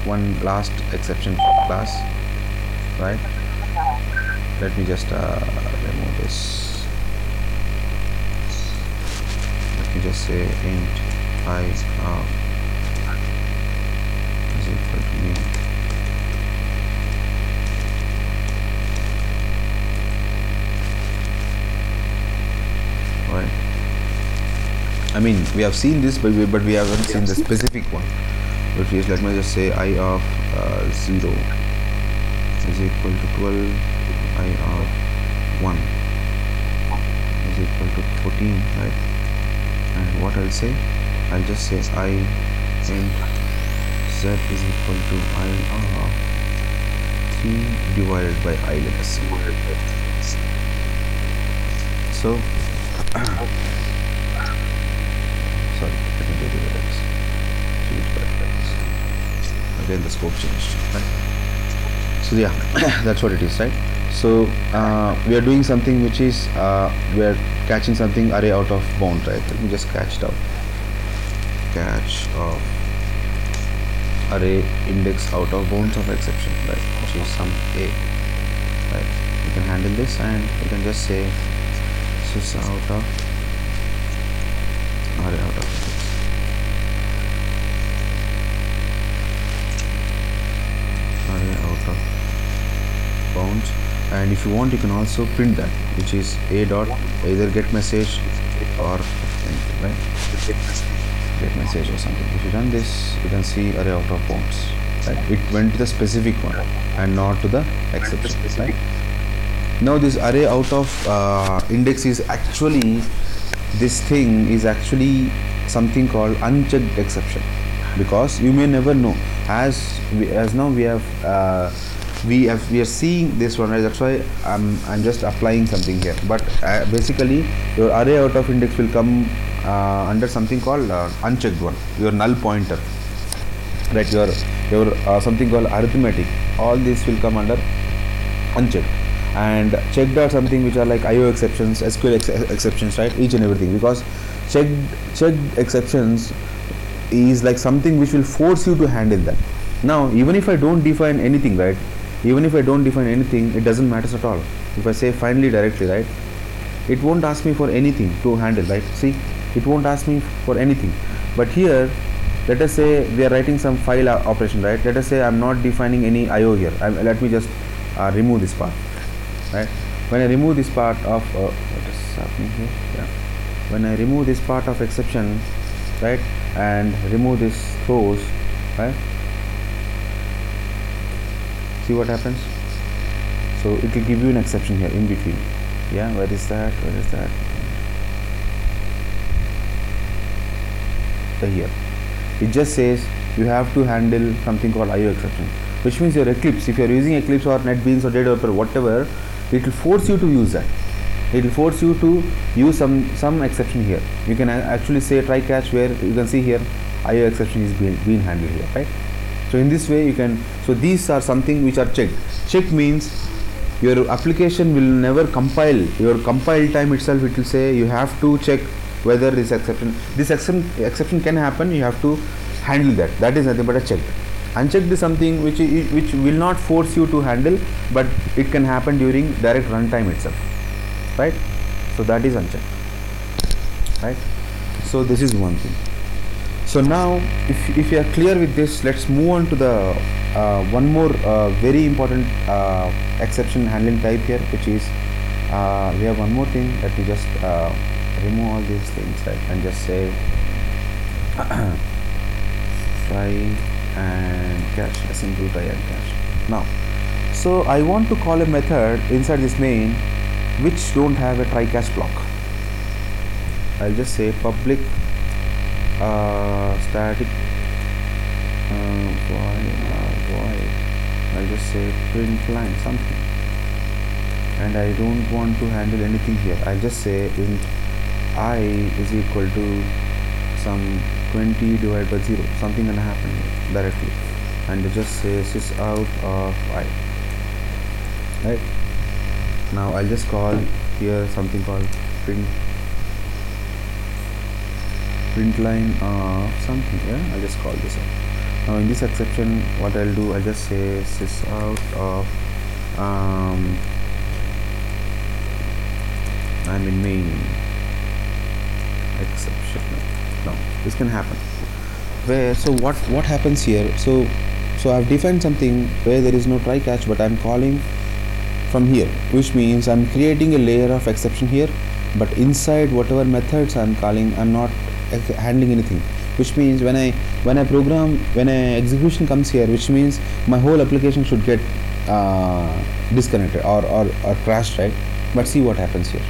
one last exception class, right? Let me just remove this. Let me just say int I is equal to new. Right. We have seen this, but we haven't seen the specific one. But yes, let me just say I of 0 is equal to 12, I of 1 is equal to 14, right? And what I'll say, I'll just say I int z is equal to I of 3 divided by I, let us see. So sorry, let me do the x. Again the scope changed, right? So yeah, that's what it is, right? So we are doing something which is we are catching something array out of bound, right? Let me just catch it out. Catch of array index out of bounds of exception, right? Which is some a, right? You can handle this, and you can just say this is out of array out of index. Array out of bounds. And if you want, you can also print that, which is a dot either get message or anything, right? Get message or something. If you run this, you can see array out of bounds, right? It went to the specific one and not to the exception, right? Now this array out of index is actually, this thing is actually something called unchecked exception, because you may never know. As now we are seeing this one, right? That's why I'm just applying something here. But basically, your array out of index will come under something called unchecked one, your null pointer, right? Your something called arithmetic. All this will come under unchecked. And checked are something which are like IO exceptions, SQL exceptions, right? Each and everything, because checked exceptions is like something which will force you to handle that. Now, even if I don't define anything, right? Even if I don't define anything, it doesn't matter at all. If I say finally directly, right? It won't ask me for anything to handle, right? See, it won't ask me for anything. But here, let us say we are writing some file operation, right? Let us say I'm not defining any IO here. Let me just remove this part, right? When I remove this part of what is happening here? Yeah. When I remove this part of exception, right, and remove this throws, right, See what happens. So it will give you an exception here in between. Yeah, where is that? Here it just says you have to handle something called IO exception, which means your Eclipse, if you are using Eclipse or NetBeans or JDeveloper, whatever, it will force you to use that. It will force you to use some exception here. You can actually say try catch, where you can see here IO exception is being handled here, right? So in this way you can, so these are something which are checked. Check means your application will never compile. Your compile time itself, it will say you have to check whether this exception can happen. You have to handle that. That is nothing but a checked. Unchecked is something which will not force you to handle, but it can happen during direct runtime itself, right? So that is unchecked, right? So this is one thing. So now if you are clear with this, let's move on to the one more very important exception handling type here, which is we have one more thing. Let me just remove all these things, right, and just say try and catch, a simple try and catch. Now, so I want to call a method inside this main which don't have a try catch block. I'll just say public static void. I'll just say print line something, and I don't want to handle anything here. I'll just say int I is equal to some 20 divided by 0, something gonna happen here directly, and just say sys out of I, right? Now I'll just call here something called print line of something. Yeah, I'll just call this out. Now in this exception, what I'll do, I'll just say sys out of I'm in main exception. Now this can happen where, so what happens here, so I've defined something where there is no try catch, but I'm calling from here, which means I'm creating a layer of exception here, but inside whatever methods I'm calling, I'm not handling anything, which means when a execution comes here, which means my whole application should get disconnected or crashed, right? But see what happens here.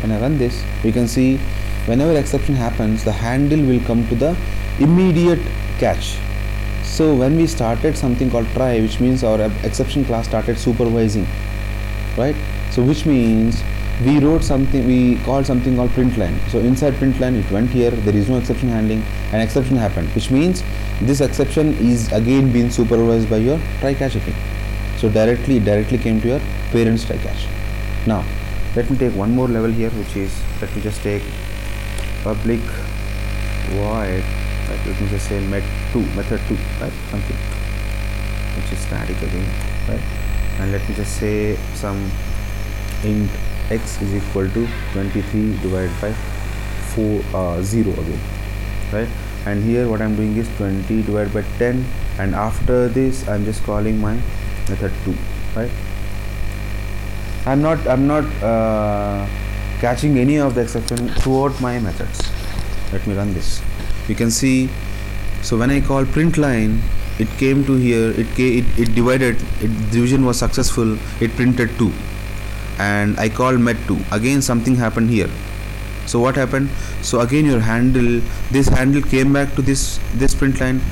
When I run this, we can see whenever exception happens, the handle will come to the immediate catch. So when we started something called try, which means our exception class started supervising, right? So which means we wrote something, we called something called print line. So inside print line, it went here, there is no exception handling, and exception happened, which means this exception is again being supervised by your try catch again. So directly came to your parent's try catch. Now let me take one more level here, which is, let me just take public void, right? Let me just say method 2, right? Something which is static again, right? And let me just say some int x is equal to 23 divided by 0 again, right? And here what I'm doing is 20 divided by 10, and after this I'm just calling my method 2, right? I'm not catching any of the exception throughout my methods. Let me run this. You can see, so when I call print line, it came to here, it divided, division was successful, it printed 2, and I called met2, again something happened here. So what happened? So again your handle, this handle came back to this print line,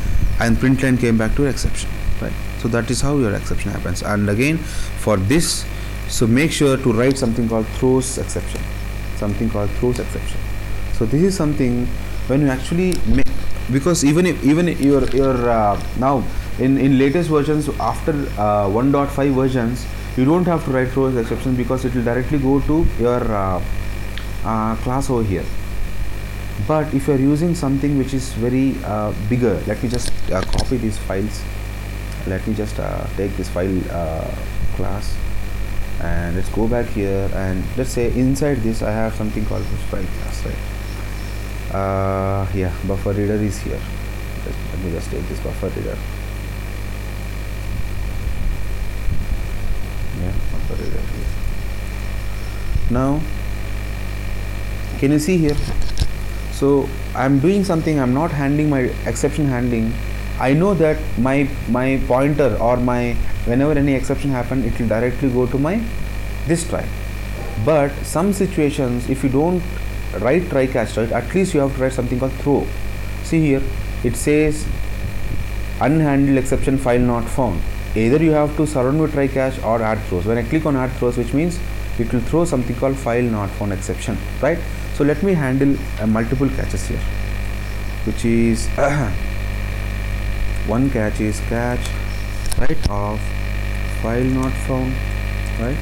and print line came back to your exception, right? So that is how your exception happens. And again for this, so make sure to write something called throws exception, So this is something when you actually make, because even if your now in latest versions, after 1.5 versions, you don't have to write throws exception, because it will directly go to your class over here. But if you are using something which is very bigger, let me just copy these files. Let me just take this file class, and let's go back here, and let's say inside this I have something called file class, right? Yeah, buffer reader is here. Let me just take this buffer reader. Yeah, buffer reader here. Now can you see here? So I'm doing something, I'm not handling my exception handling, I know that my pointer or my whenever any exception happen, it will directly go to my this try. But some situations, if you don't write try catch, right, at least you have to write something called throw. See here, it says unhandled exception file not found. Either you have to surround with try catch or add throws. When I click on add throws, which means it will throw something called file not found exception, right? So let me handle multiple catches here, which is one catch is catch right of file not found, right?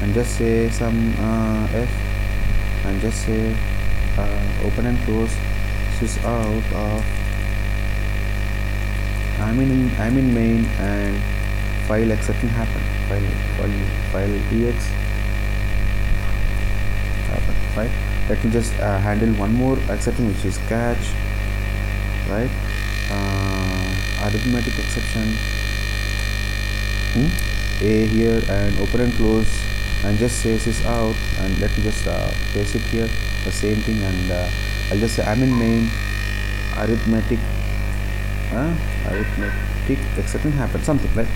And just say some f and just say open and close sys out of I'm in main and file exception happen, file ex happen, right? Let me just handle one more exception, which is catch, right? Arithmetic exception a here and open and close and just say sys out, and let me just paste it here, the same thing, and I'll just say I'm in main arithmetic exception happen, something like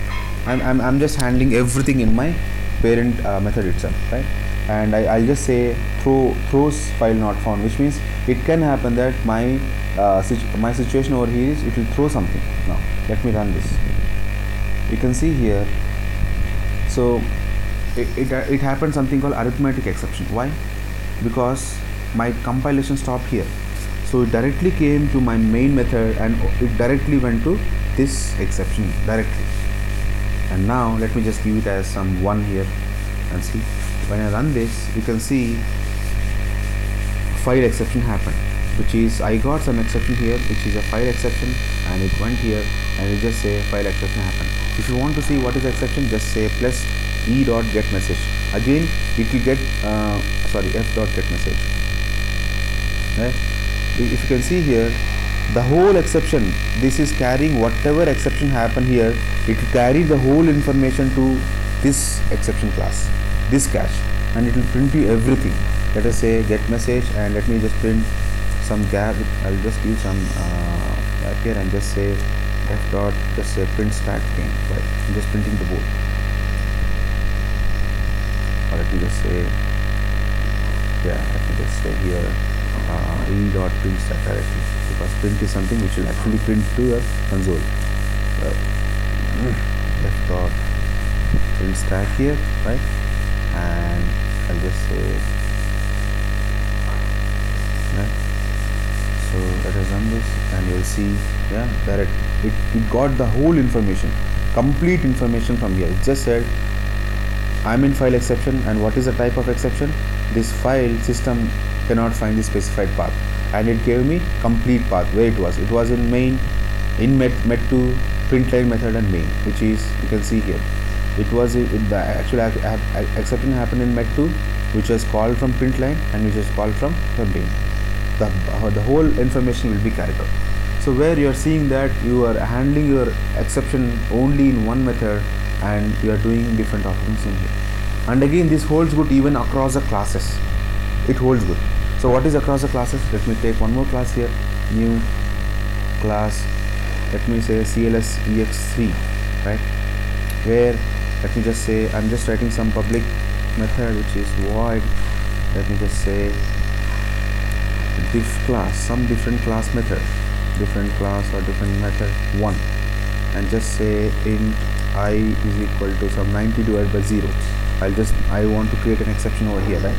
I'm just handling everything in my parent method itself, right? And I'll just say throws file not found, which means it can happen that my my situation over here is it will throw something. Now let me run this. You can see here, so it happened something called arithmetic exception. Why? Because my compilation stopped here, so it directly came to my main method and it directly went to this exception directly. And now let me just give it as some 1 here and see. When I run this, you can see file exception happened, which is I got some exception here, which is a file exception, and it went here and it just say file exception happened. If you want to see what is the exception, just say plus e dot get message. Again it will get f dot get message, right? If you can see here, the whole exception, this is carrying whatever exception happened here, it will carry the whole information to this exception class, this cache, and it will print you everything. Let us say get message, and let me just print some gap. I'll just give some gap here and just say f dot, just say print stack again, right? I'm just printing the board, or let me just say, yeah, let me just say here e dot print stack directly, because print is something which will actually print to your console. F dot print stack here, right? And I'll just say, right? So let us run this and you'll see, yeah, that it got the whole information, complete information from here. It just said I'm in file exception, and what is the type of exception? This file system cannot find the specified path, and it gave me complete path where it was in main, in met2 println method and main, which is, you can see here, it was the actual exception happened in met2, which was called from println and which is called from the main. The whole information will be carried out. So where you are seeing that you are handling your exception only in one method and you are doing different operations in here. And again, this holds good even across the classes. It holds good. So what is across the classes? Let me take one more class here, new class, let me say CLS ex3, right? Where, let me just say, I'm just writing some public method which is void, let me just say diff class, some different class method, different class or different method 1, and just say int I is equal to some 90 divided by 0. I want to create an exception over here, right?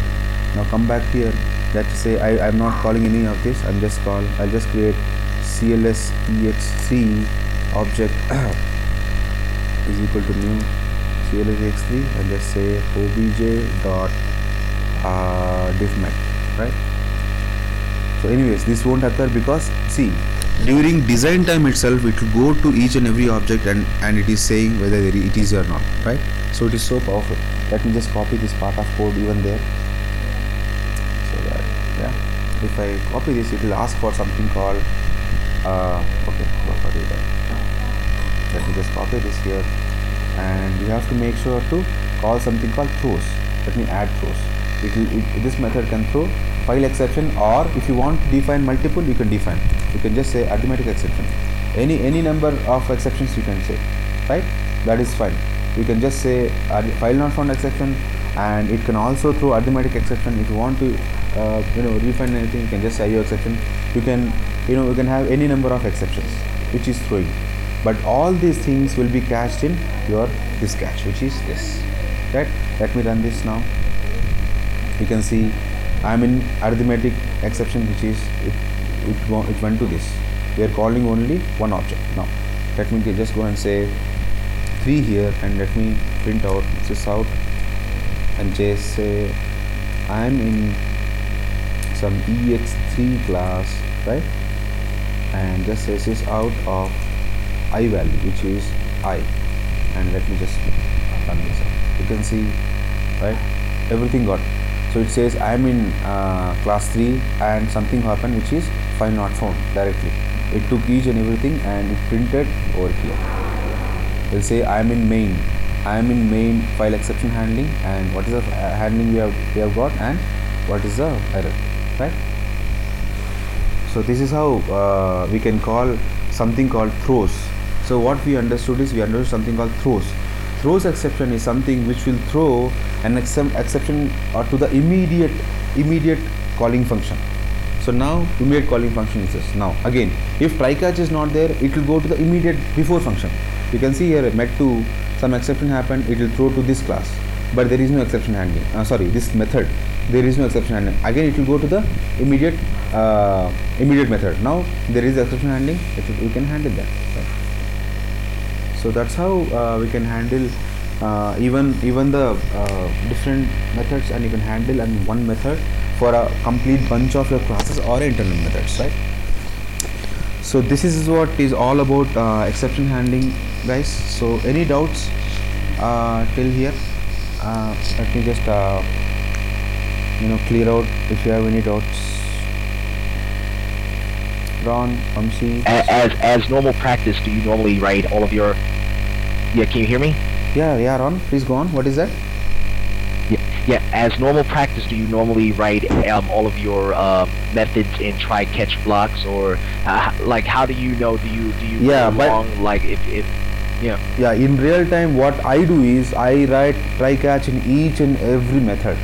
Now come back here, let's say I'm not calling any of this, I'll just create CLS ex3 object is equal to new CLS ex3 and just say obj dot diffmet, right? So anyways, this won't occur because see, during design time itself it will go to each and every object and it is saying whether it is or not, right? So it is so powerful. Let me just copy this part of code even there, so that, yeah, if I copy this, it will ask for something called okay, let me just copy this here, and you have to make sure to call something called throws. Let me add throws. This method can throw file exception, or if you want to define multiple, you can define. You can just say arithmetic exception any number of exceptions you can say, right? That is fine. You can just say file not found exception, and it can also throw arithmetic exception. If you want to refine anything, you can just say IO exception. You can you can have any number of exceptions which is throwing, but all these things will be cached in your this cache, which is this, right? Let me run this now. You can see I'm in arithmetic exception, which is it went to this. We are calling only one object. Now let me just go and say 3 here, and let me print out this out and just say I'm in some ex3 class, right? And just say this out of I value, which is I, and let me just run this out. You can see, right, everything got. So it says I'm in class 3 and something happened, which is file not found directly. It took each and everything and it printed over here. We'll say I'm in main file exception handling, and what is the handling we have got, and what is the error, right? So this is how we can call something called throws. So what we understood is something called throws. Throws exception is something which will throw an exception or to the immediate calling function. So now immediate calling function is this. Now again, if try catch is not there, it will go to the immediate before function. You can see here met2, some exception happened, it will throw to this class, but there is no exception handling. This method, there is no exception handling. Again it will go to the immediate method. Now there is exception handling, we can handle that, right? So that's how we can handle even the different methods, and you can handle in one method for a complete bunch of your classes or internal methods, right? So this is what is all about exception handling, guys. So any doubts till here? Let me just clear out if you have any doubts. Ron, Amsi. As normal practice, do you normally write all of your? Yeah, can you hear me? Yeah, Ron, please go on. What is that? Yeah. As normal practice, do you normally write all of your methods in try-catch blocks, or like how do you know? Do you yeah, go along, like if yeah, in real time what I do is I write try-catch in each and every method.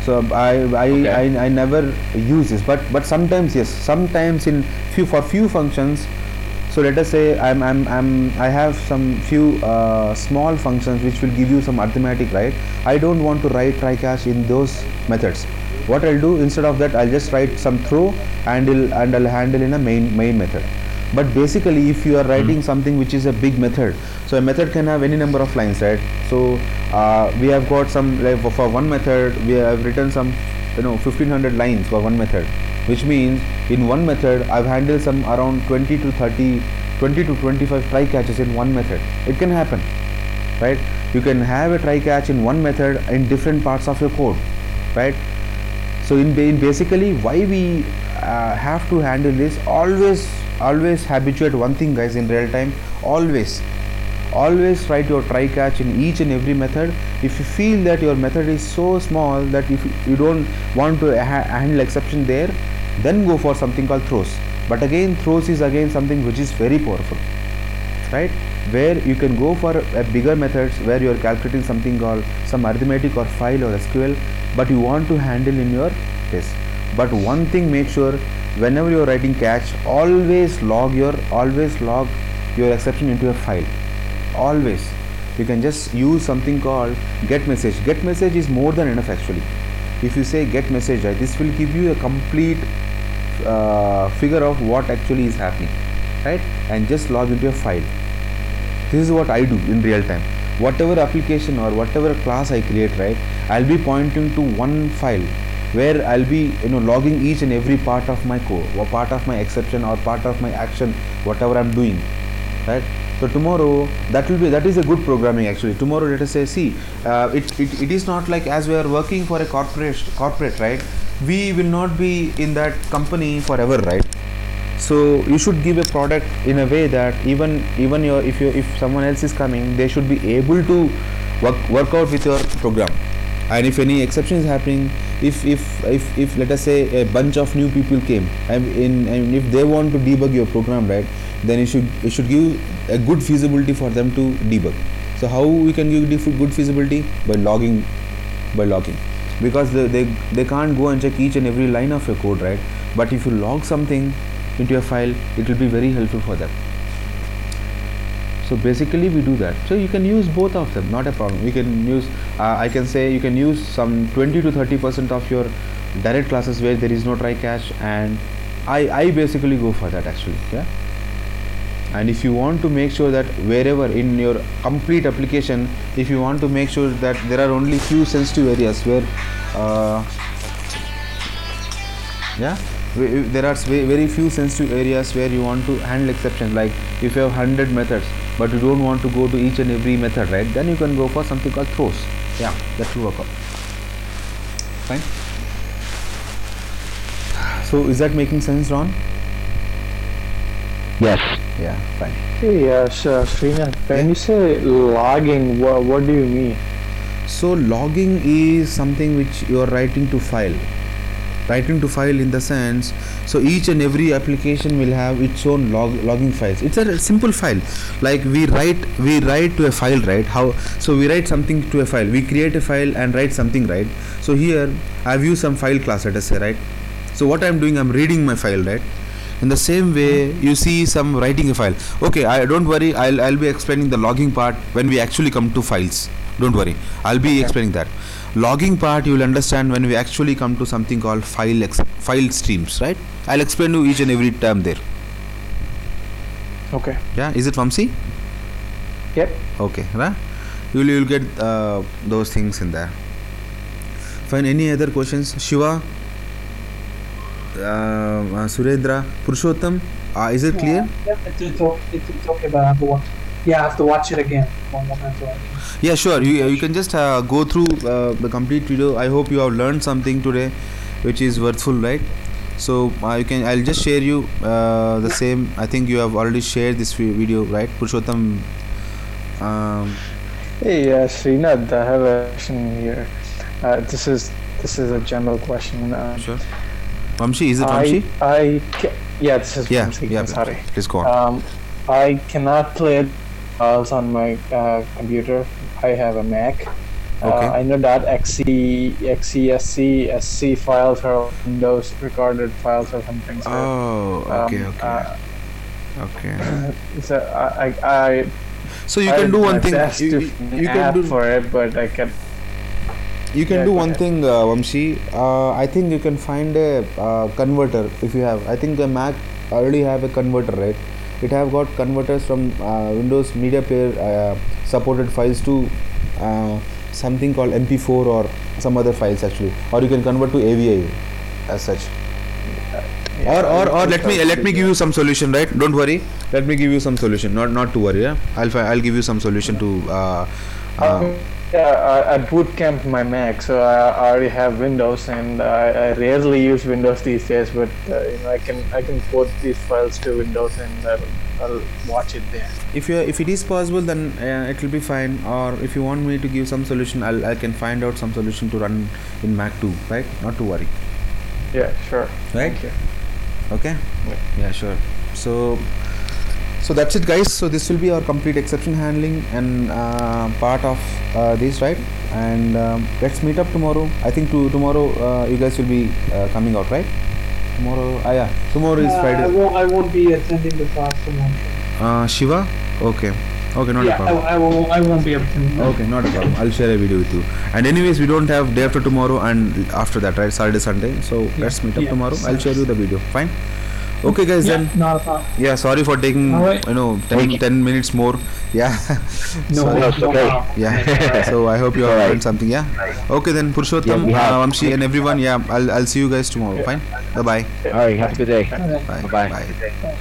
So I never use this, but sometimes yes, sometimes in few functions. So let us say I have some few small functions which will give you some arithmetic, right? I don't want to write try catch in those methods. What I'll do instead of that, I'll just write some throw and I'll handle in a main method. But basically, if you are writing something which is a big method, so a method can have any number of lines, right? So we have got some, like for one method we have written some 1500 lines for one method, which means in one method I've handled some around 20 to 25 try catches in one method. It can happen, right? You can have a try catch in one method in different parts of your code, right? So in basically why we have to handle this, always habituate one thing, guys, in real time. Always write your try catch in each and every method. If you feel that your method is so small that if you don't want to handle exception there, then go for something called throws. But again, throws is again something which is very powerful, right? Where you can go for a bigger methods where you are calculating something called some arithmetic or file or SQL, but you want to handle in your this. But one thing, make sure whenever you are writing catch, always log your exception into a file. Always. You can just use something called get message. Get message is more than enough actually. If you say get message, right, this will give you a complete figure of what actually is happening, right? And just log into a file. This is what I do in real time. Whatever application or whatever class I create, right, I'll be pointing to one file where I'll be logging each and every part of my code, or part of my exception, or part of my action, whatever I'm doing, right? So tomorrow that is a good programming actually. Tomorrow let us say, see, it is not like as we are working for a corporate, right? We will not be in that company forever, right? So you should give a product in a way that even if someone else is coming, they should be able to work out with your program. And if any exception is happening, if let us say a bunch of new people came, and if they want to debug your program, right, then it should give a good feasibility for them to debug. So how we can give good feasibility? By logging, because they can't go and check each and every line of your code, right? But if you log something into a file, it will be very helpful for them. So basically we do that. So you can use both of them, not a problem. You can use I can say you can use some 20 to 30% of your direct classes where there is no try catch, and I basically go for that actually. Yeah. And if you want to make sure that wherever in your complete application, if you want to make sure that there are only few sensitive areas where there are very few sensitive areas where you want to handle exceptions, like if you have 100 methods but you don't want to go to each and every method, right? Then you can go for something called throws. Yeah, that will work out. Fine. So is that making sense, Ron? Yes. Yeah, fine. Hey, Srinath, when you say logging, what do you mean? So logging is something which you are writing to file. Writing to file in the sense, so each and every application will have its own logging files. It's a simple file, like we write to a file, right? So we write something to a file, we create a file and write something, right? So here I've used some file class, let us say, right? So what I'm doing, I'm reading my file, right? In the same way, you see some writing a file. Okay, don't worry, I'll be explaining the logging part when we actually come to files. Don't worry, I'll be explaining that. Logging part you will understand when we actually come to something called file streams, right? I'll explain to each and every term there. Okay. Yeah, is it Vamsi? Yep. Okay, right? You'll get those things in there. Fine. Any other questions? Shiva, Surendra, Purushottam, is it clear? Yeah, it's okay, but I have to watch. Yeah, I have to watch it again. One more time. Yeah, sure. You can just go through the complete video. I hope you have learned something today, which is worthful, right? So I'll just share you the same. I think you have already shared this video, right, Purushottam? Hey, Srinath, I have a question here. This is a general question. Sure. Vamshi, is it Vamshi? Yeah, this is Vamshi. Yeah. Sorry. Please go on. I cannot play files on my computer. I have a Mac. Okay. I know that XeSC, SC files are Windows recorded files or something. So, okay. So I so you can do one thing. You can do for it, but I can. You can do one thing, Vamshi. I think you can find a converter if you have. I think the Mac already have a converter, right? It have got converters from Windows Media Player supported files to something called MP4 or some other files actually, or you can convert to AVI as such. Or let me give you some solution, right? Don't worry. Let me give you some solution. Not to worry. Yeah, I'll give you some solution to. I bootcamped my Mac, so I already have Windows, and I rarely use Windows these days. But I can port these files to Windows, and I'll watch it there. If it is possible, then it will be fine. Or if you want me to give some solution, I can find out some solution to run in Mac too, right? Not to worry. Yeah, sure. Right? Thank you. Okay. Yeah, sure. So that's it, guys. So this will be our complete exception handling and part of this, right? And let's meet up tomorrow. I think tomorrow you guys will be coming out, right? Tomorrow, tomorrow is Friday. I won't be attending the class tomorrow. Shiva? Okay, not a problem. I won't be attending. Okay, not a problem. I'll share a video with you. And anyways, we don't have day after tomorrow and after that, right? Saturday, Sunday. So let's meet up tomorrow. I'll share you the video. Fine. Okay, guys, then. Not a problem. Yeah, sorry for taking 10 minutes more. Yeah. No, it's okay. Yeah. So I hope you have learned something. Yeah. Okay, then Purushottam, Vamshi, and everyone. Yeah, I'll see you guys tomorrow. Fine. Bye bye. All right. Have a good day. Okay. Bye. Bye. Bye.